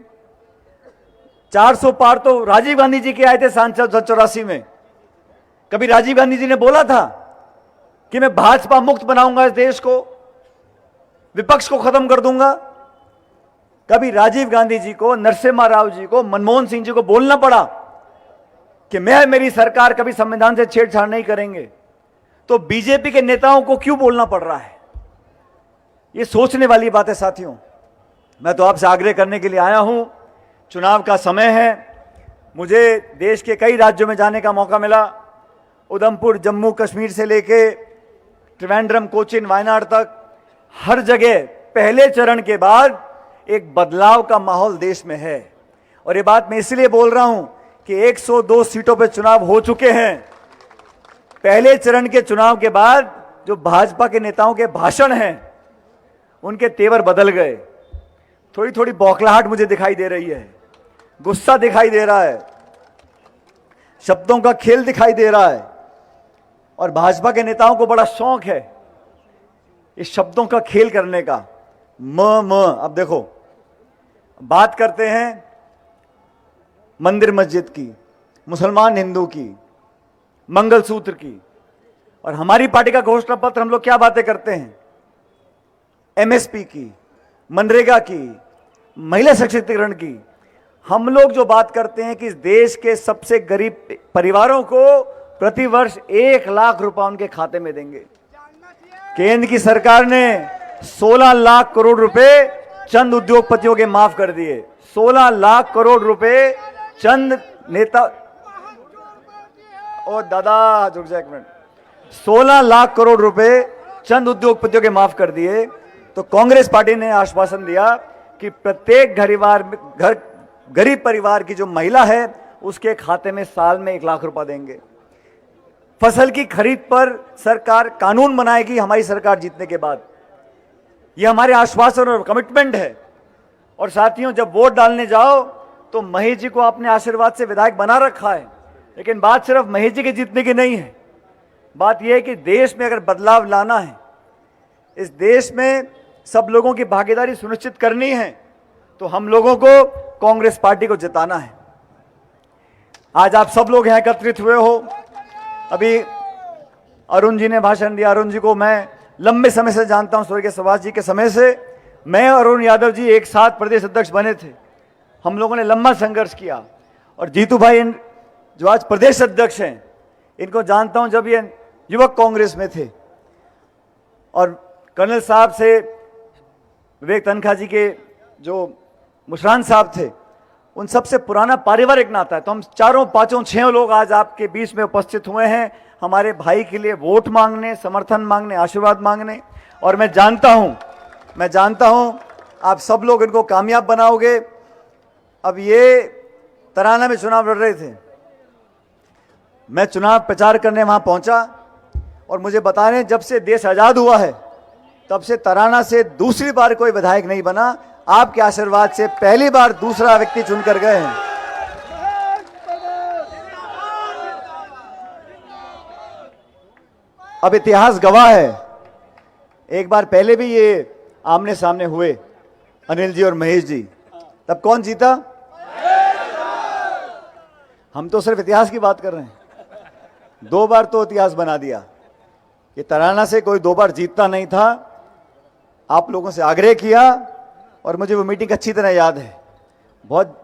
400 पार तो राजीव गांधी जी के आए थे सांसद 84 में। कभी राजीव गांधी जी ने बोला था कि मैं भाजपा मुक्त बनाऊंगा इस देश को, विपक्ष को खत्म कर दूंगा? कभी राजीव गांधी जी को, नरसिम्हा राव जी को, मनमोहन सिंह जी को बोलना पड़ा कि मैं, मेरी सरकार कभी संविधान से छेड़छाड़ नहीं करेंगे? तो बीजेपी के नेताओं को क्यों बोलना पड़ रहा है? ये सोचने वाली बात है साथियों। मैं तो आपसे आग्रह करने के लिए आया हूं, चुनाव का समय है। मुझे देश के कई राज्यों में जाने का मौका मिला, उधमपुर, जम्मू कश्मीर से लेके त्रिवेंद्रम, कोचीन, वायनाड तक। हर जगह पहले चरण के बाद एक बदलाव का माहौल देश में है। और ये बात मैं इसलिए बोल रहा हूं कि 102 सीटों पर चुनाव हो चुके हैं। पहले चरण के चुनाव के बाद जो भाजपा के नेताओं के भाषण हैं, उनके तेवर बदल गए। थोड़ी थोड़ी बौखलाहट मुझे दिखाई दे रही है, गुस्सा दिखाई दे रहा है, शब्दों का खेल दिखाई दे रहा है। और भाजपा के नेताओं को बड़ा शौक है इस शब्दों का खेल करने का। अब देखो, बात करते हैं मंदिर मस्जिद की, मुसलमान हिंदू की, मंगलसूत्र की, और हमारी पार्टी का घोषणा पत्र हम लोग क्या बातें करते हैं? एमएसपी की, मनरेगा की, महिला सशक्तिकरण की। हम लोग जो बात करते हैं कि इस देश के सबसे गरीब परिवारों को प्रतिवर्ष 1 लाख रुपए उनके खाते में देंगे। केंद्र की सरकार ने 16 लाख करोड़ रुपए चंद उद्योगपतियों के माफ कर दिए। 16 लाख करोड़ रुपए चंद नेता, ओ दादा रुक जा एक मिनट, 16 लाख करोड़ रुपए चंद उद्योगपतियों के माफ कर दिए। तो कांग्रेस पार्टी ने आश्वासन दिया कि प्रत्येक गरीब परिवार की जो महिला है उसके खाते में साल में 1 लाख रुपए देंगे। फसल की खरीद पर सरकार कानून बनाएगी हमारी सरकार जीतने के बाद। यह हमारे आश्वासन और कमिटमेंट है। और साथियों, जब वोट डालने जाओ तो महेश जी को आपने आशीर्वाद से विधायक बना रखा है, लेकिन बात सिर्फ महेश जी के जीतने की नहीं है। बात यह है कि देश में अगर बदलाव लाना है, इस देश में सब लोगों की भागीदारी सुनिश्चित करनी है, तो हम लोगों को कांग्रेस पार्टी को जिताना है। आज आप सब लोग यहां एकत्रित हुए हो। अभी अरुण जी ने भाषण दिया। अरुण जी को मैं लंबे समय से जानता हूं, स्वर्गीय सुभाष जी के समय से। मैं और अरुण यादव जी एक साथ प्रदेश अध्यक्ष बने थे। हम लोगों ने लंबा संघर्ष किया। और जीतू भाई जो आज प्रदेश अध्यक्ष हैं, इनको जानता हूं जब ये युवक कांग्रेस में थे। और कर्नल साहब से विवेक तनखा जी के जो मुशरान साहब थे, उन सबसे पुराना पारिवारिक नाता है। तो हम चारों पांचों 6 लोग आज आपके बीच में उपस्थित हुए हैं हमारे भाई के लिए वोट मांगने, समर्थन मांगने, आशीर्वाद मांगने। और मैं जानता हूं आप सब लोग इनको कामयाब बनाओगे। अब ये तराना में चुनाव लड़ रहे थे, मैं चुनाव प्रचार करने वहां पहुंचा और मुझे बता रहे हैं जब से देश आजाद हुआ है तब से तराना से दूसरी बार कोई विधायक नहीं बना। आपके आशीर्वाद से पहली बार दूसरा व्यक्ति चुनकर गए हैं। अब इतिहास गवाह है, एक बार पहले भी ये आमने सामने हुए, अनिल जी और महेश जी। तब कौन जीता? हम तो सिर्फ इतिहास की बात कर रहे हैं। 2 बार तो इतिहास बना दिया। ये तराना से कोई 2 बार जीतता नहीं था। आप लोगों से आग्रह किया और मुझे वो मीटिंग अच्छी तरह याद है। बहुत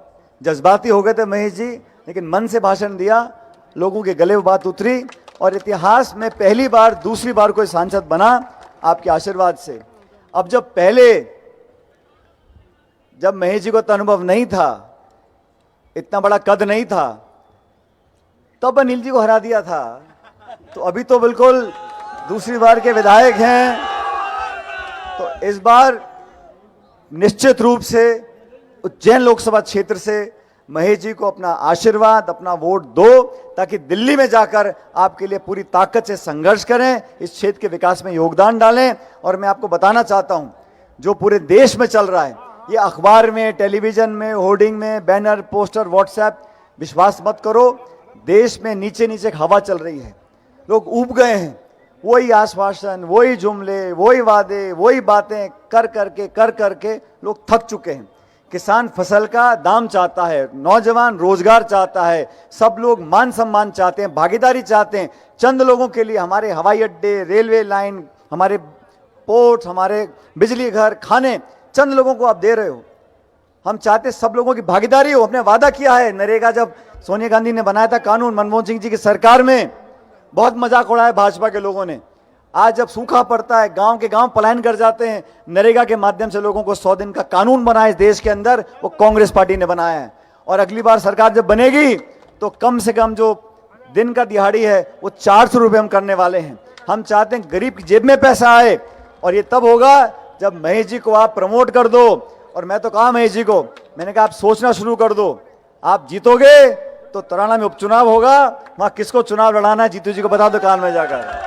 जज्बाती हो गए थे महेश जी, लेकिन मन से भाषण दिया, लोगों के गले वो बात उतरी और इतिहास में पहली बार दूसरी बार कोई सांसद बना आपके आशीर्वाद से। अब जब महेश जी को तो अनुभव नहीं था, इतना बड़ा कद नहीं था, तब अनिल जी को हरा दिया था। तो अभी तो बिल्कुल दूसरी बार के विधायक हैं। तो इस बार निश्चित रूप से उज्जैन लोकसभा क्षेत्र से महेश जी को अपना आशीर्वाद, अपना वोट दो, ताकि दिल्ली में जाकर आपके लिए पूरी ताकत से संघर्ष करें, इस क्षेत्र के विकास में योगदान डालें। और मैं आपको बताना चाहता हूं, जो पूरे देश में चल रहा है, ये अखबार में, टेलीविजन में, होर्डिंग में, बैनर, पोस्टर, व्हाट्सएप, विश्वास मत करो। देश में नीचे नीचे एक हवा चल रही है। लोग ऊब गए हैं। वही आश्वासन, वही जुमले, वही वादे, वही बातें कर करके लोग थक चुके हैं। किसान फसल का दाम चाहता है, नौजवान रोजगार चाहता है, सब लोग मान सम्मान चाहते हैं, भागीदारी चाहते हैं। चंद लोगों के लिए हमारे हवाई अड्डे, रेलवे लाइन, हमारे पोर्ट, हमारे बिजली घर, खाने चंद लोगों को आप दे रहे हो। हम चाहते सब लोगों की भागीदारी हो। हमने वादा किया है, नरेगा जब सोनिया गांधी ने बनाया था कानून, मनमोहन सिंह जी की सरकार में, बहुत मजाक उड़ाया भाजपा के लोगों ने। आज जब सूखा पड़ता है, गांव के गांव पलायन कर जाते हैं, नरेगा के माध्यम से लोगों को 100 दिन का कानून बनाया इस देश के अंदर, वो कांग्रेस पार्टी ने बनाया है। और अगली बार सरकार जब बनेगी तो कम से कम जो दिन का दिहाड़ी है वो 400 रुपये हम करने वाले हैं। हम चाहते हैं गरीब की जेब में पैसा आए, और ये तब होगा जब महेश जी को आप प्रमोट कर दो। और मैं तो कहा महेश जी को, मैंने कहा आप सोचना शुरू कर दो, आप जीतोगे तो तराना में उपचुनाव होगा, वहां किसको चुनाव लड़ाना है जीतू जी को बता दो कान में जाकर।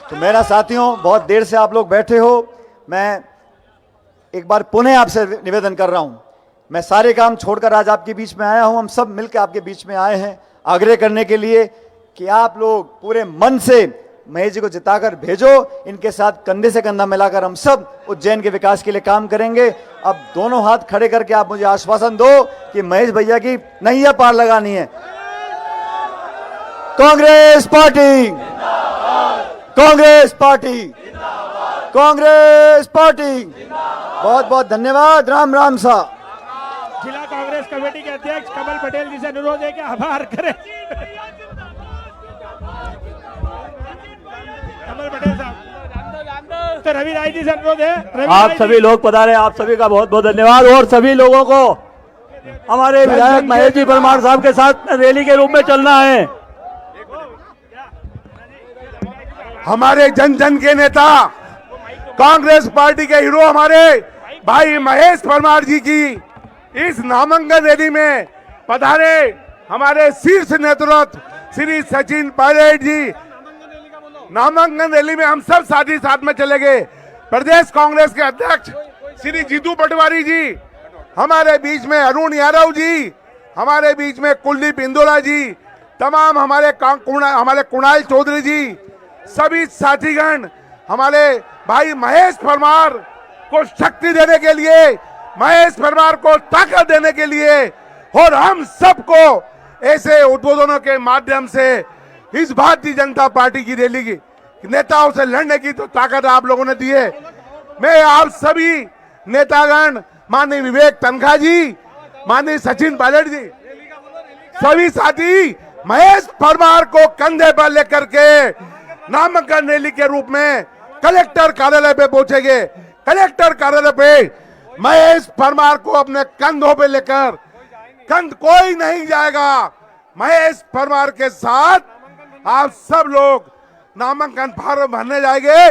तो मेरा साथियों, बहुत देर से आप लोग बैठे हो, मैं एक बार पुनः आपसे निवेदन कर रहा हूं। मैं सारे काम छोड़कर आज आपके बीच में आया हूं। हम सब मिलकर आपके बीच में आए हैं आग्रह करने के लिए कि आप लोग पूरे मन से महेश जी को जिताकर भेजो। इनके साथ कंधे से कंधा मिलाकर हम सब उज्जैन के विकास के लिए काम करेंगे। अब दोनों हाथ खड़े करके आप मुझे आश्वासन दो कि महेश भैया की नैया पार लगानी है। Congress party, Congress party, Congress party. बहुत बहुत धन्यवाद। राम राम सा। प्रदेश कमेटी के अध्यक्ष कमल पटेल जी से अनुरोध है कि आभार करें। कमल पटेल साहब, तो रवि राय जी से अनुरोध है। आप सभी लोग पधारे, आप सभी का बहुत बहुत धन्यवाद। और सभी लोगों को हमारे विधायक महेश जी परमार साहब के साथ रैली के रूप में चलना है। हमारे जन जन के नेता, कांग्रेस पार्टी के हीरो हमारे भाई महेश परमार जी की इस नामांकन रैली में पधारे हमारे शीर्ष नेतृत्व श्री सचिन पायलट जी। नामांकन रैली में हम सब साथी साथ में चले गए। प्रदेश कांग्रेस के अध्यक्ष श्री जीतू पटवारी जी, हमारे बीच में अरुण यादव जी, हमारे बीच में कुलदीप इंदोला जी, तमाम हमारे कुणाल चौधरी जी, सभी साथीगण हमारे भाई महेश परमार को शक्ति देने के लिए, महेश परमार को ताकत देने के लिए और हम सबको ऐसे उद्बोधनों के माध्यम से इस भारतीय जनता पार्टी की रैली की नेताओं से लड़ने की तो ताकत आप लोगों ने दी है। मैं आप सभी नेतागण, माननीय विवेक तनखा जी, माननीय सचिन पायलट जी, सभी साथी महेश परमार को कंधे पर लेकर के नामांकन रैली के रूप में कलेक्टर कार्यालय पे पहुंचेंगे। कलेक्टर कार्यालय पे महेश परमार को अपने कंधों पे लेकर, कंध कोई नहीं जाएगा, महेश परमार के साथ आप सब लोग नामांकन फार्म भरने जाएंगे।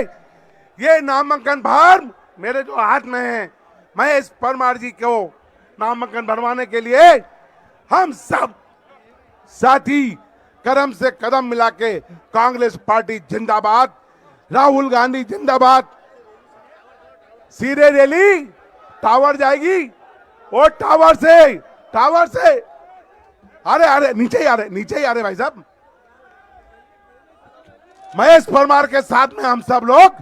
ये नामांकन फार्म मेरे जो हाथ में है, महेश परमार जी को नामांकन भरवाने के लिए हम सब साथी कदम से कदम मिला के कांग्रेस पार्टी जिंदाबाद, राहुल गांधी जिंदाबाद। सीधे रैली टावर जाएगी और टावर से अरे नीचे ही आ रहे भाई साहब। महेश परमार के साथ में हम सब लोग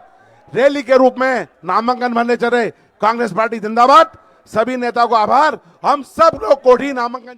रैली के रूप में नामांकन भरने चले। कांग्रेस पार्टी जिंदाबाद। सभी नेताओं को आभार। हम सब लोग कोठी नामांकन